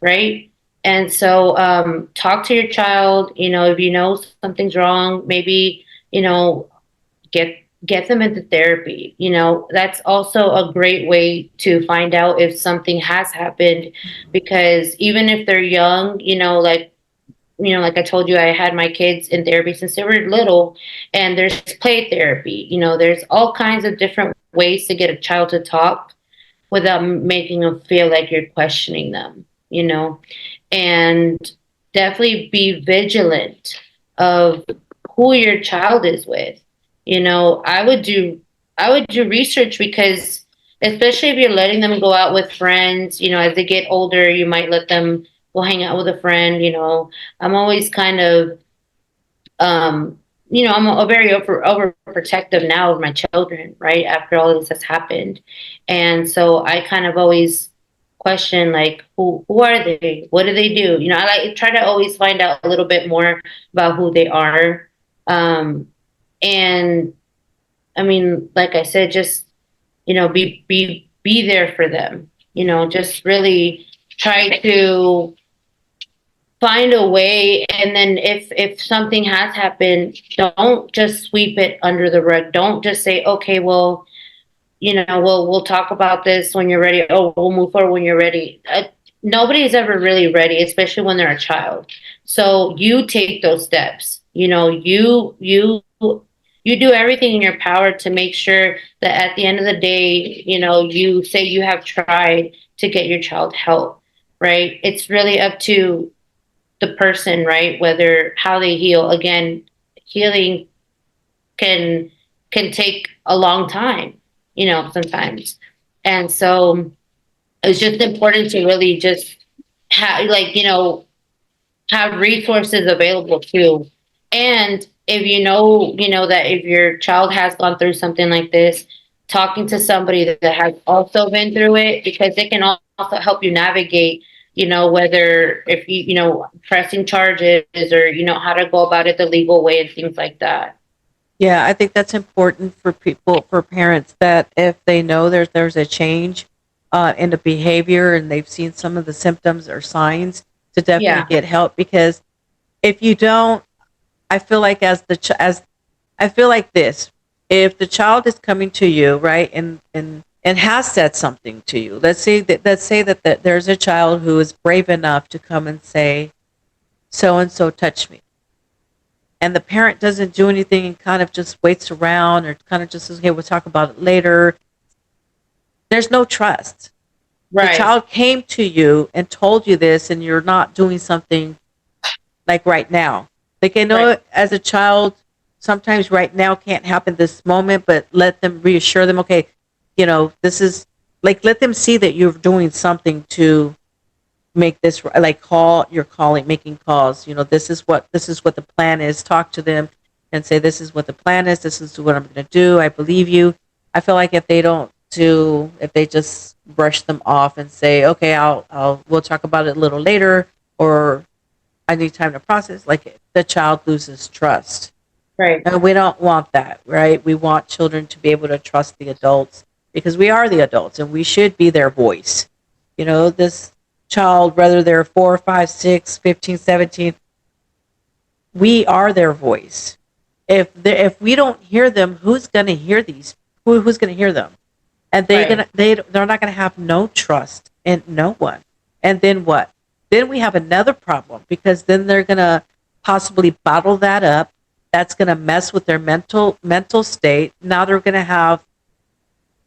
right? And so, talk to your child, you know, if you know something's wrong, maybe, you know, get get them into therapy. You know, that's also a great way to find out if something has happened, because even if they're young, like I told you, I had my kids in therapy since they were little, and there's play therapy. You know, there's all kinds of different ways to get a child to talk without making them feel like you're questioning them, you know, and definitely be vigilant of who your child is with. You know, I would do research, because especially if you're letting them go out with friends, you know, as they get older, you might let them go hang out with a friend, you know. I'm always kind of um I'm a very overprotective now of my children, right, after all of this has happened. And so I kind of always question, like, who are they, what do they do, you know. I like try to always find out a little bit more about who they are. And I mean, like I said, just, you know, be there for them, you know, just really try to find a way. And then if something has happened, don't just sweep it under the rug. Don't just say, okay, well, you know, we'll talk about this when you're ready. Oh, we'll move forward when you're ready. Nobody is ever really ready, especially when they're a child. So you take those steps. You know, you do everything in your power to make sure that at the end of the day, you know, you say you have tried to get your child help. Right? It's really up to the person, right? Whether how they heal. Again, healing can take a long time, you know, sometimes. And so it's just important to really just have, like, you know, have resources available too. And if you know that if your child has gone through something like this, talking to somebody that has also been through it, because they can also help you navigate, you know, whether if you know, pressing charges, or, you know, how to go about it the legal way and things like that. Yeah, I think that's important for people, for parents, that if they know there's a change in the behavior and they've seen some of the symptoms or signs, to definitely Yeah. get help. Because if you don't, I feel like as I feel like this: if the child is coming to you, right, and has said something to you, let's say that there's a child who is brave enough to come and say, so and so touched me, and the parent doesn't do anything and kind of just waits around, or kind of just says, okay, we'll talk about it later. There's no trust. The Right. child came to you and told you this, and you're not doing something like right now. Like, I Right. know as a child, sometimes right now can't happen this moment, but let them, reassure them, okay, you know, this is, like, let them see that you're doing something to make this, like, you're calling, making calls, you know, this is what the plan is. Talk to them and say, this is what the plan is, this is what I'm going to do, I believe you. I feel like if they just brush them off and say, okay, we'll talk about it a little later, or I need time to process, like, the child loses trust. Right. And we don't want that, right? We want children to be able to trust the adults, because we are the adults and we should be their voice. You know, this child, whether they're 4, 5, 6, 15, 17, we are their voice. If we don't hear them, who's going to hear who's going to hear them? And Right. they're not going to have no trust in no one. And then what? Then we have another problem, because then they're going to possibly bottle that up. That's going to mess with their mental state. Now they're going to have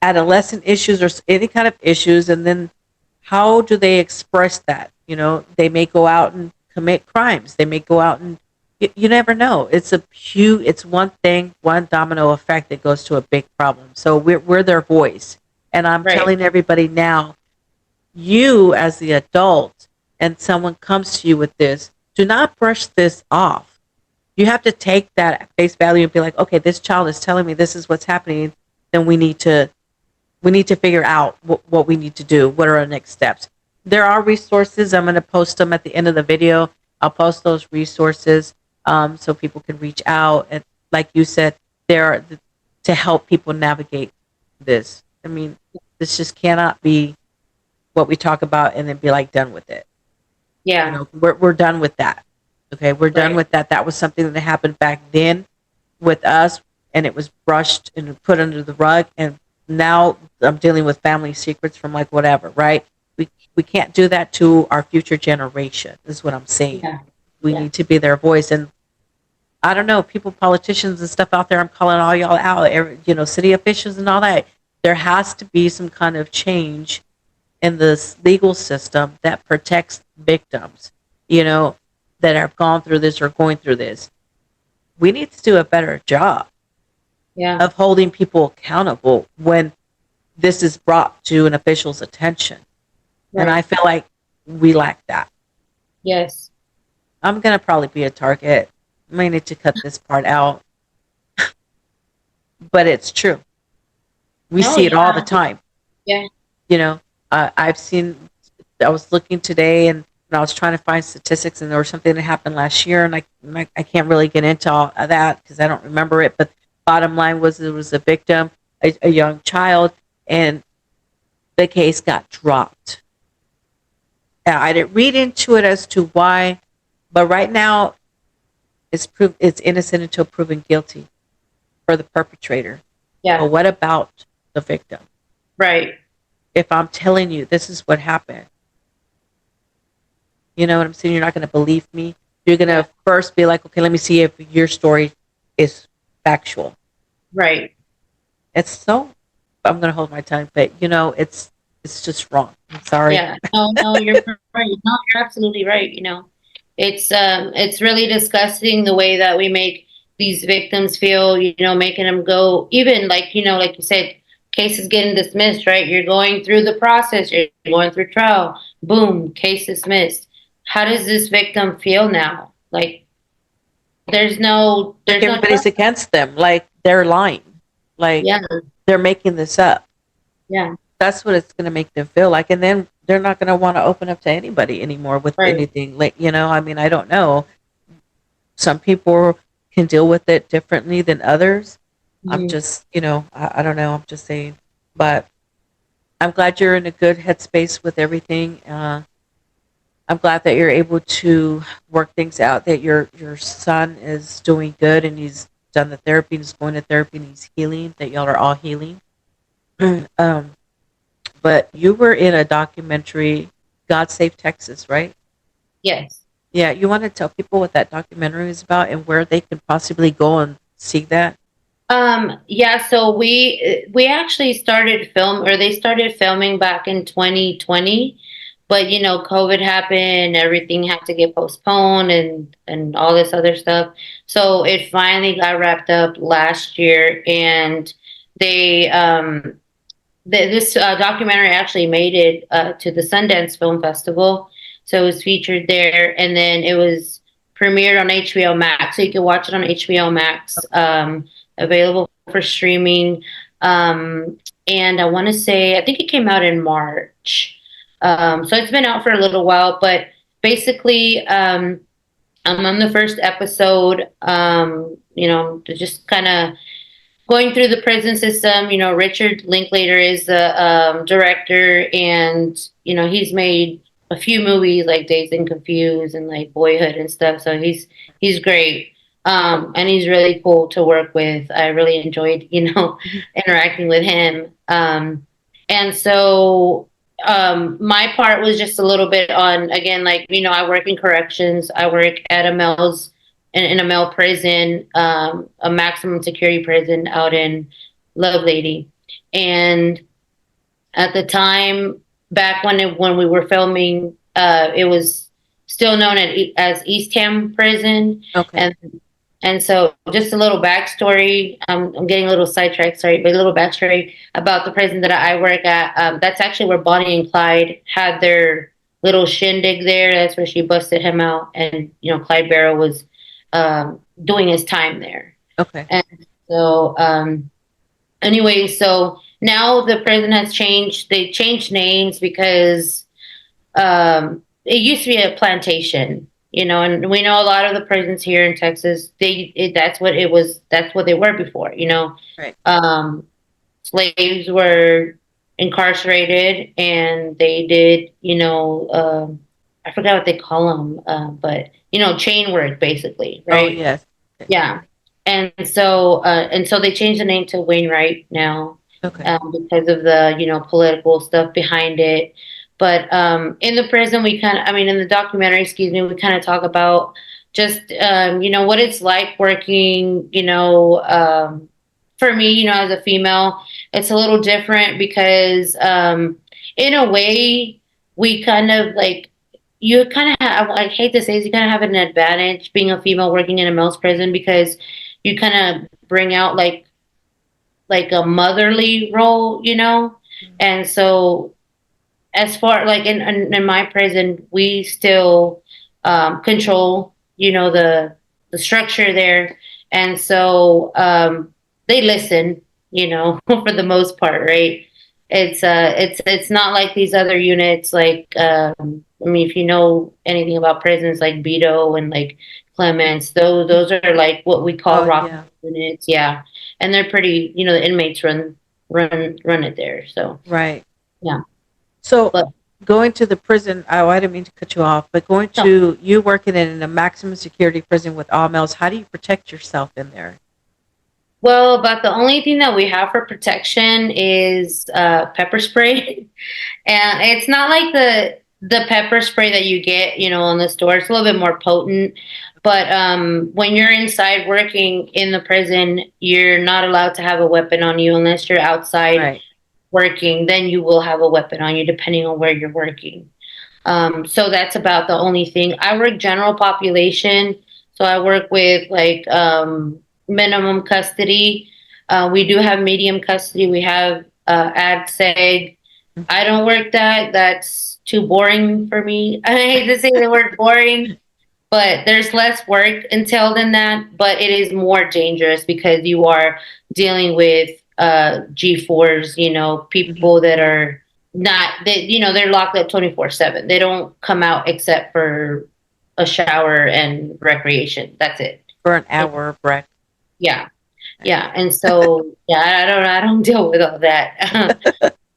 adolescent issues or any kind of issues, and then how do they express that? You know, they may go out and commit crimes. They may go out and you never know. It's one thing, one domino effect that goes to a big problem. So we're their voice, and I'm Right. telling everybody now, you as the adult, and someone comes to you with this, do not brush this off. You have to take that at face value and be like, okay, this child is telling me this is what's happening. Then we need to figure out what we need to do. What are our next steps? There are resources. I'm going to post them at the end of the video. I'll post those resources so people can reach out. And like you said, there to help people navigate this. I mean, this just cannot be what we talk about and then be like done with it. You Yeah. know, we're done with that. Okay, we're done Right. with that. That was something that happened back then with us, and it was brushed and put under the rug. And now I'm dealing with family secrets from like whatever, right? We can't do that to our future generation. Is what I'm saying. Yeah. We Yeah. need to be their voice. And I don't know, people, politicians and stuff out there. I'm calling all y'all out. You know, city officials and all that. There has to be some kind of change in this legal system that protects victims. You know, that have gone through this or going through this. We need to do a better job Yeah. of holding people accountable when this is brought to an official's attention. And I Right. feel like we lack that. Yes. I'm going to probably be a target. I may need to cut this part out, but it's true. We Oh see it all the yeah. time. Yeah. You know, I've seen, I was looking today and I was trying to find statistics, and there was something that happened last year, and I can't really get into all of that because I don't remember it. But bottom line was there was a victim, a young child, and the case got dropped. I didn't read into it as to why, but right now it's innocent until proven guilty for the perpetrator. Yeah. But what about the victim? Right. If I'm telling you this is what happened, you know what I'm saying? You're not going to believe me. You're going Yeah. to first be like, okay, let me see if your story is factual. Right. It's so, I'm going to hold my tongue, but you know, it's just wrong. I'm sorry. Yeah. No, no, you're right. No, you're absolutely right. It's really disgusting the way that we make these victims feel, making them go, even like, like you said, cases getting dismissed, right? You're going through the process, you're going through trial, boom, case dismissed. How does this victim feel now? Like Like there's no everybody's trust. against them. Like they're lying. Like Yeah, they're making this up. yeah, That's what it's going to make them feel like. And then they're not going to want to open up to anybody anymore with right. anything. Like, you know, I mean, I don't know. Some people can deal with it differently than others. I'm Mhm. just, you know, I don't know. I'm just saying. But I'm glad you're in a good headspace with everything. I'm glad that you're able to work things out, that your son is doing good and he's done the therapy and he's going to therapy and he's healing, that y'all are all healing. um, but you were in a documentary, God Save Texas, right? Yes. Yeah, you want to tell people what that documentary is about and where they could possibly go and see that? Yeah, so we actually started film or they started filming back in 2020, but COVID happened, everything had to get postponed and all this other stuff. So it finally got wrapped up last year, and they this documentary actually made it to the Sundance Film Festival. So it was featured there, and then it was premiered on HBO Max. So you can watch it on HBO Max, available for streaming. And I want to say, I think it came out in March. So it's been out for a little while, but basically, I'm on the first episode, to just kind of going through the prison system. Richard Linklater is the director, and he's made a few movies like Dazed and Confused and like Boyhood and stuff. So he's great, and he's really cool to work with. I really enjoyed interacting with him. And so my part was just a little bit on, again, like I work in corrections. I work at in a male prison, a maximum security prison out in Lovelady. And at the time, back when we were filming, it was still known as Eastham Prison. Okay. And so, just a little backstory. I'm getting a little sidetracked, sorry, but a little backstory about the prison that I work at. That's actually where Bonnie and Clyde had their little shindig there. That's where she busted him out, and Clyde Barrow was doing his time there. Okay. And so, anyway, so now the prison has changed. They changed names because it used to be a plantation. And we know a lot of the prisons here in Texas, that's what they were before, Right. slaves were incarcerated and they did, I forgot what they call them, but chain work basically, Oh, right? yes. Okay. Yeah. And so they changed the name to Wainwright now, Okay. because of the political stuff behind it. But in the prison, in the documentary, excuse me, we kind of talk about just what it's like working. For me, as a female, it's a little different because in a way, we kind of like you kind of have, I hate to say this, you kind of have an advantage being a female working in a male's prison because you kind of bring out like a motherly role, and so as far like in my prison, we still control, the structure there, and so they listen, for the most part, right? It's not like these other units, like if you know anything about prisons like Beto and like Clements, those are like what we call Oh, rock yeah. units, yeah, and they're pretty, the inmates run it there, so Right. yeah, So but going to the prison, oh, I didn't mean to cut you off, but going no. to you working in a maximum security prison with all males, how do you protect yourself in there? Well, about the only thing that we have for protection is pepper spray, and it's not like the pepper spray that you get, in the store. It's a little bit more potent, but when you're inside working in the prison, you're not allowed to have a weapon on you unless you're outside Right. working. Then you will have a weapon on you, depending on where you're working. So that's about the only thing. I work general population, so I work with like minimum custody. We do have medium custody. We have ad seg. I don't work that. That's too boring for me. I hate to say the word boring, but there's less work entailed in that. But it is more dangerous because you are dealing with G4s, people that are not that they're locked up 24/7. They don't come out except for a shower and recreation. That's it. For an hour break. Yeah. Yeah. And so yeah, I don't deal with all that.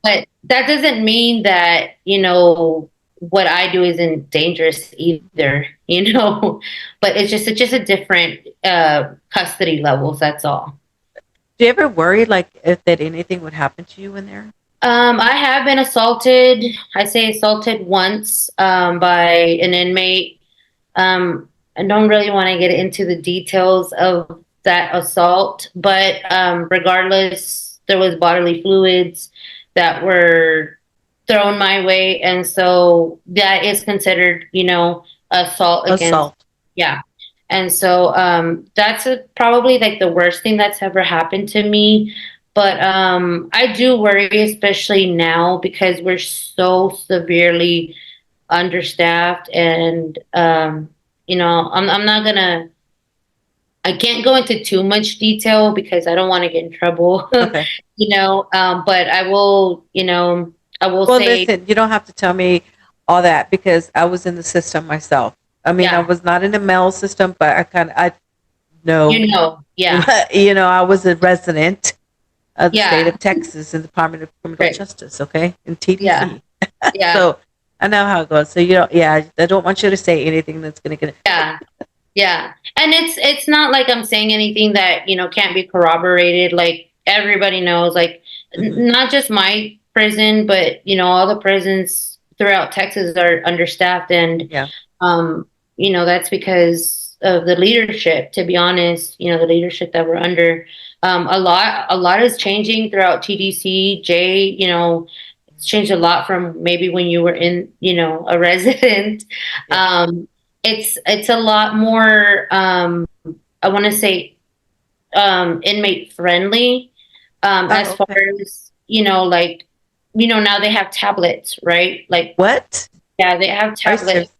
But that doesn't mean that, what I do isn't dangerous either, But it's just a different custody levels, that's all. Do you ever worry like if that anything would happen to you in there? I have been assaulted. I say assaulted once by an inmate. I don't really want to get into the details of that assault, but regardless, there was bodily fluids that were thrown my way, and so that is considered, assault against. Assault. Yeah, and so that's probably like the worst thing that's ever happened to me. But I do worry, especially now, because we're so severely understaffed, and I'm not gonna. I can't go into too much detail because I don't want to get in trouble, Okay. But I will Well, say, listen, you don't have to tell me all that because I was in the system myself. I mean, I yeah, was not in the male system, but I know, yeah, I was a resident of the state yeah, of Texas in the Department of Criminal right, Justice, okay, in yeah, TDC. yeah, So I know how it goes. So yeah, I don't want you to say anything that's going to get. yeah. Yeah. And it's not like I'm saying anything that, can't be corroborated. Like everybody knows, like Mhm. not just my prison, but all the prisons throughout Texas are understaffed, and Yeah. um, that's because of the leadership, to be honest, the leadership that we're under. A lot is changing throughout TDC, it's changed a lot from maybe when you were in, a resident. Yeah. Um, it's a lot more I want to say inmate friendly, as Oh, far okay. as like now they have tablets, right? Like, What? yeah, they have Are you serious? tablets.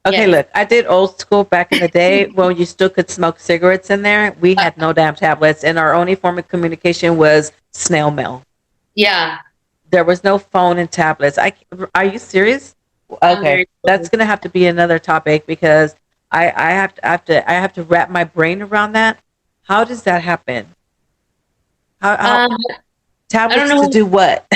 Okay, Yes. look, I did old school back in the day when you still could smoke cigarettes in there. We had no damn tablets, and our only form of communication was snail mail. Yeah, There was no phone and tablets. Are you serious? I'm Okay, very that's gonna have to be another topic because I have to wrap my brain around that. How does that happen? How Um, I don't tablets to know. do what?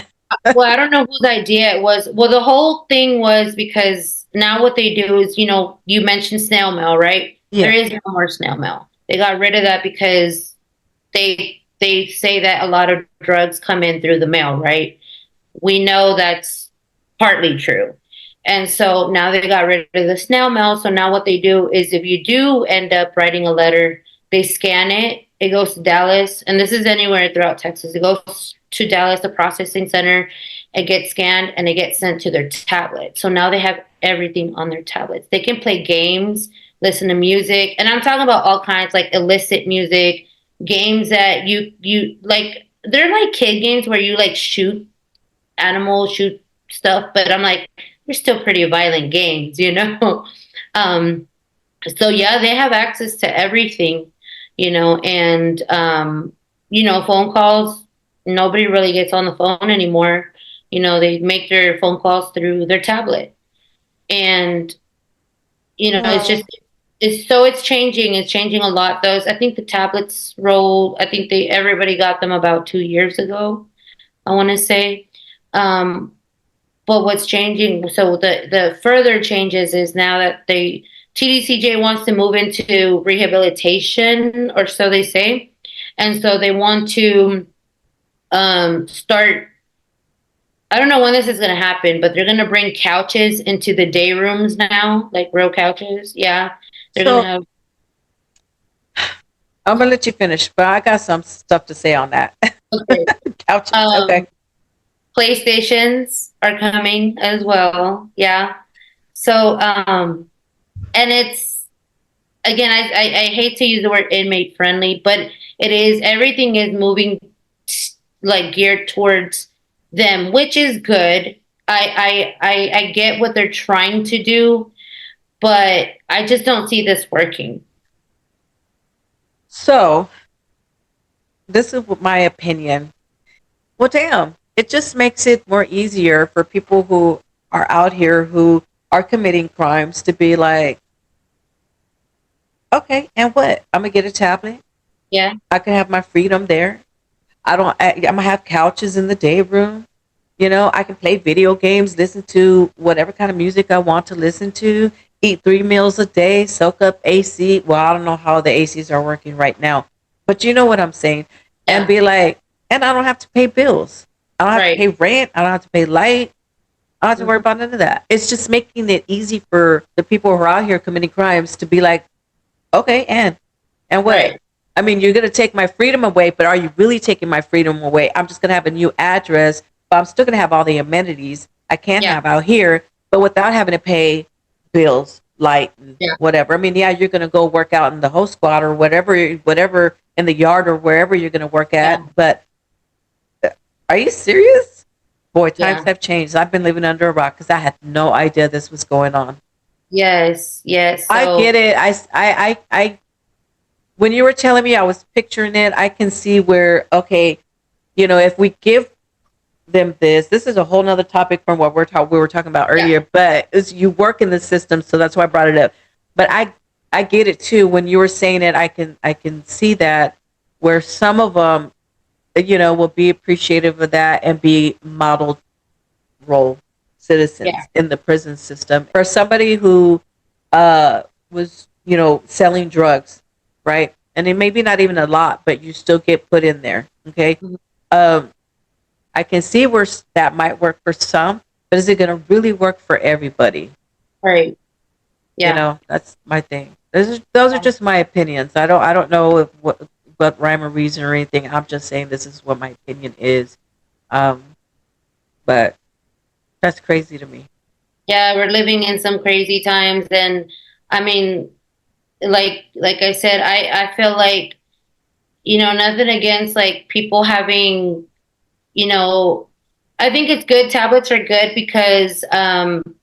Well, I don't know whose idea it was. Well, the whole thing was because now what they do is, you mentioned snail mail, right? There Yeah. is no more snail mail. They got rid of that because they say that a lot of drugs come in through the mail, right? We know that's partly true. And so now they got rid of the snail mail. So now what they do is if you do end up writing a letter, they scan it. It goes to Dallas. And this is anywhere throughout Texas. It goes to Dallas, the processing center. It gets scanned and it gets sent to their tablet. So now they have everything on their tablets. They can play games, listen to music. And I'm talking about all kinds like illicit music, games that you like, they're like kid games where you like shoot animals, shoot stuff, but I'm like, they're still pretty violent games. um, so yeah, they have access to everything, and phone calls. Nobody really gets on the phone anymore. They make their phone calls through their tablet, and it's Well, just it's changing. It's changing a lot. Those I think the tablets rolled. I think they everybody got them about 2 years ago. I want to say. Um, But what's changing? So the further changes is now that TDCJ wants to move into rehabilitation, or so they say, and so they want to start. I don't know when this is going to happen, but they're going to bring couches into the day rooms now, like real couches. Yeah, they're going to so have. I'm gonna let you finish, but I got some stuff to say on that. Okay. Couches. Okay. Um, PlayStations are coming as well. Yeah. So and it's again, I hate to use the word inmate friendly, but it is everything is moving like geared towards them, which is good. I get what they're trying to do, but I just don't see this working. So this is my opinion. Well, damn, it just makes it more easier for people who are out here who are committing crimes to be like, okay, and what? I'm gonna get a tablet. Yeah, I can have my freedom there. I'm gonna have couches in the day room. I can play video games, listen to whatever kind of music I want to listen to, eat 3 meals a day, soak up AC. Well, I don't know how the ACs are working right now, but you know what I'm saying. And yeah, be like, and I don't have to pay bills. I don't have to right. pay rent. I don't have to pay light. I don't have to worry Mhm. about none of that. It's just making it easy for the people who are out here committing crimes to be like, okay, and what? Right. I mean, you're going to take my freedom away, but are you really taking my freedom away? I'm just going to have a new address, but I'm still going to have all the amenities I can Yeah, have out here, but without having to pay bills, light, and yeah, whatever. I mean, yeah, you're going to go work out in the host squad or whatever in the yard or wherever you're going to work yeah, at. But are you serious? Boy, times yeah. have changed. I've been living under a rock because I had no idea this was going on. Yes, yes. I So get it. When you were telling me, I was picturing it. I can see where, okay, if we give them this is a whole nother topic from what we were talking about yeah, earlier, but it's, you work in the system, so that's why I brought it up. But I get it too. When you were saying it, I can see that where some of them, will be appreciative of that and be modeled role yeah, citizens in the prison system. For somebody who was, selling drugs, right? And it maybe not even a lot, but you still get put in there. Okay. mhm, Um, I can see where that might work for some, but is it going to really work for everybody? right. Yeah, That's my thing. Those are yeah. just my opinions. I don't know if what rhyme or reason or anything. I'm just saying this is what my opinion is. Um, but that's crazy to me. Yeah, we're living in some crazy times, and I mean, like I said, I feel like nothing against like people having you know I think it's good. Tablets are good because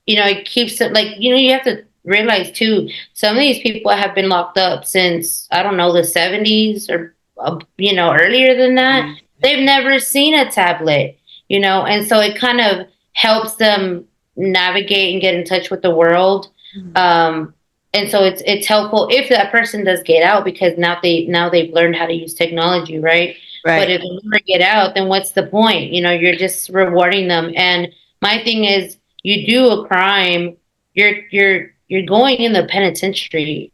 it keeps it like you have to realize too. Some of these people have been locked up since I don't know the 70s or earlier than that. Jeez. They've never seen a tablet, and so it kind of helps them navigate and get in touch with the world. Mhm. Um, and so it's helpful if that person does get out, because now they've learned how to use technology, right? But Right. if they never get out, then what's the point? You're just rewarding them. And my thing is, you do a crime, you're going in the penitentiary.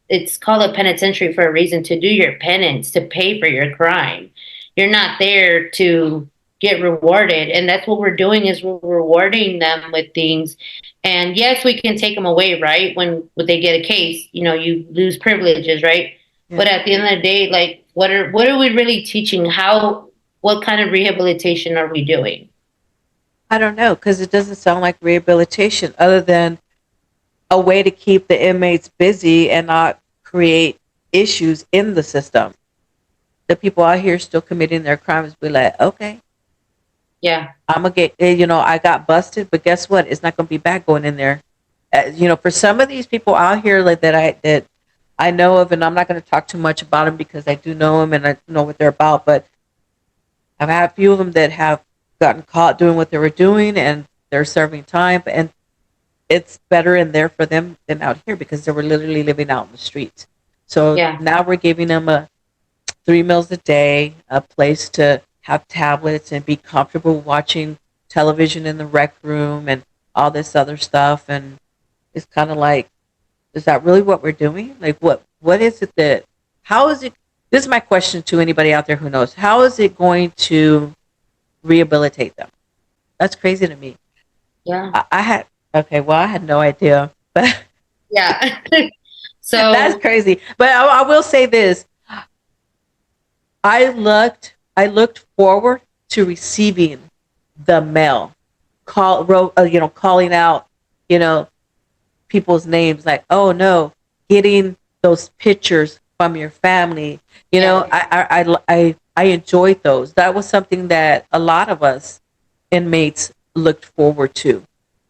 It's called a penitentiary for a reason, to do your penance, to pay for your crime. You're not there to get rewarded. And that's what we're doing, is we're rewarding them with things. And yes, we can take them away, right? When they get a case, you lose privileges, right? Yeah. But at the end of the day, like, what are we really teaching? What kind of rehabilitation are we doing? I don't know, because it doesn't sound like rehabilitation, other than a way to keep the inmates busy and not create issues in the system. The people out here still committing their crimes be like, okay, Yeah. I'm gonna get, I got busted, but guess what? It's not gonna be bad going in there. For some of these people out here, like that I know of, and I'm not gonna talk too much about them because I do know them and I know what they're about. But I've had a few of them that have gotten caught doing what they were doing, and they're serving time, and it's better in there for them than out here because they were literally living out in the streets. So Yeah. now we're giving them 3 meals a day, a place to have tablets and be comfortable watching television in the rec room and all this other stuff. And it's kind of like, is that really what we're doing? Like, what is it that, how is it? This is my question to anybody out there who knows. How is it going to rehabilitate them? That's crazy to me. Yeah. I had, okay, well, I had no idea, but Yeah. that's So crazy. But I will say this: I looked forward to receiving the mail, calling out, you know, people's names, like, oh no, getting those pictures from your family. yeah. I enjoyed those. That was something that a lot of us inmates looked forward to.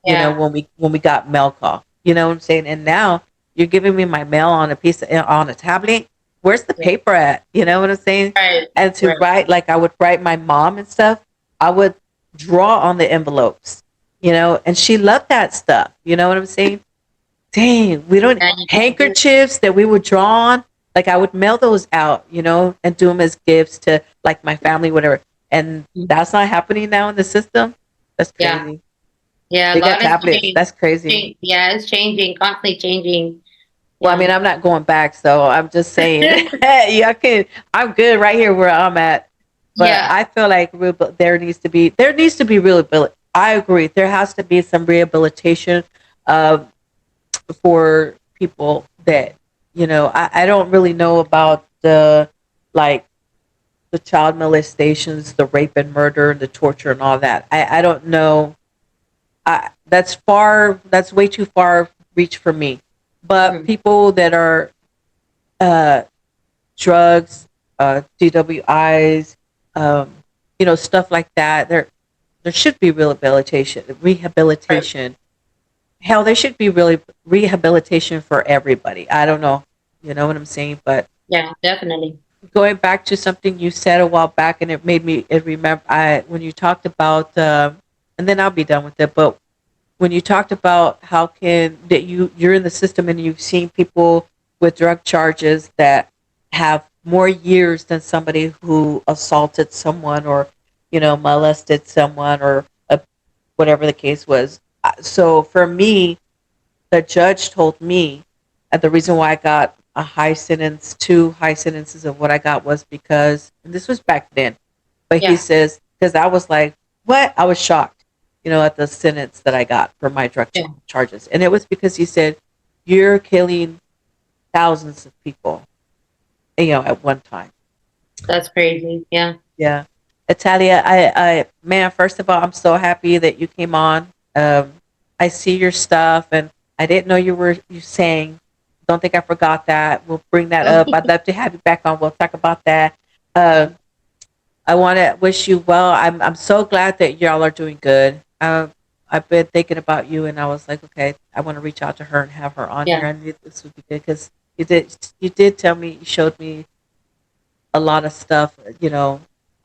Yeah. When we got mail call. You know what I'm saying? And now you're giving me my mail on a tablet. Where's the Yeah. paper at? You know what I'm saying? Right. And to Right. write, like I would write my mom and stuff, I would draw on the envelopes, and she loved that stuff. You know what I'm saying? Dang, we don't Yeah, you can do. handkerchiefs that we would draw on. Like I would mail those out, and do them as gifts to like my family, whatever. And that's not happening now in the system. That's Yeah. crazy. Yeah. A They got lot has tablets. changed. That's crazy. Yeah, it's changing, constantly changing. Well, I Yeah. mean, I'm not going back, so I'm just saying. Yeah, I'm good right here where I'm at. But Yeah. I feel like there needs to be rehabilitation. I agree. There has to be some rehabilitation uh, for people that I don't really know about like the child molestations, the rape and murder, the torture, and all that. I don't know. That's far. That's way too far reach for me. But Mhm. people that are uh, drugs, DWIs, um, stuff like that. There should be rehabilitation. Right. Rehabilitation. Hell, there should be really rehabilitation for everybody. I don't know. You know what I'm saying? But Yeah, definitely. going back to something you said a while back, and it made me it remember I when you talked about, and then I'll be done with it. But when you talked about how can that you're in the system and you've seen people with drug charges that have more years than somebody who assaulted someone or molested someone or whatever the case was. So for me, the judge told me, and the reason why I got a high sentence, two high sentences of what I got was because, and this was back then, but he Yeah. says, because I was like, what? I was shocked, at the sentence that I got for my drug Yeah. charges. And it was because he said, you're killing thousands of people, at one time. That's crazy. Yeah. Yeah. Italia, man, first of all, I'm so happy that you came on. I see your stuff and I didn't know you sang. Don't think I forgot that. We'll bring that up. I'd love to have you back on. We'll talk about that. Uh, I want to wish you well. I'm so glad that y'all are doing good. I've been thinking about you, and I was like, okay, I want to reach out to her and have her on here. Yeah. I knew this would be good because you did tell me, you showed me a lot of stuff,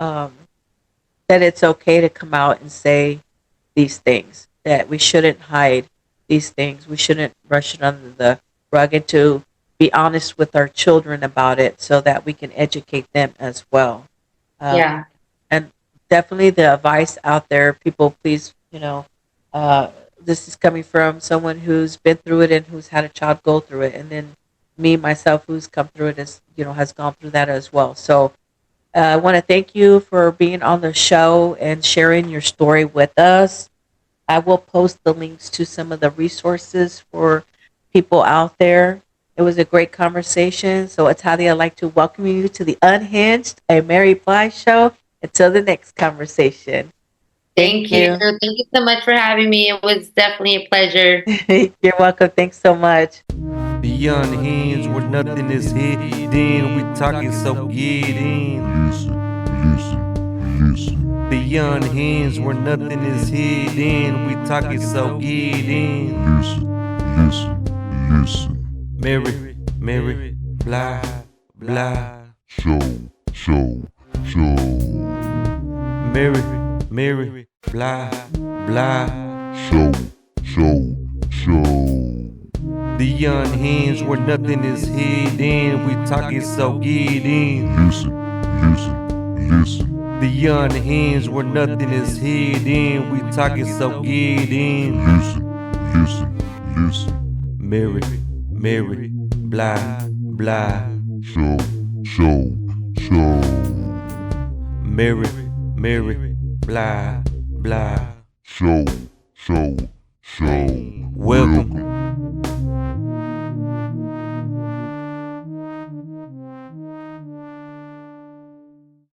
um, that it's okay to come out and say these things, that we shouldn't hide these things. We shouldn't rush it under rugged to be honest with our children about it so that we can educate them as well. Um, Yeah. and definitely the advice out there, people, please, uh, this is coming from someone who's been through it and who's had a child go through it. And then me, myself, who's come through it, has gone through that as well. So I want to thank you for being on the show and sharing your story with us. I will post the links to some of the resources for people out there. It was a great conversation. So, Italia, I'd like to welcome you to the Unhinged, a Mary Blige show. Until the next conversation. Thank Thank you. you. Thank you so much for having me. It was definitely a pleasure. You're welcome. Thanks so much. The unhinged where nothing is hidden. We talking so get in. Listen. The unhinged where nothing is hidden. We talking so get in. Listen. Mary, blah, blah. Show. Mary, blah, blah. Show. The unhinged where nothing is hidden. We talking so get in. Listen. The unhinged where nothing is hidden. We talking so get in. Listen. Mary, blah, blah. Show. Mary, blah, blah. Show. Welcome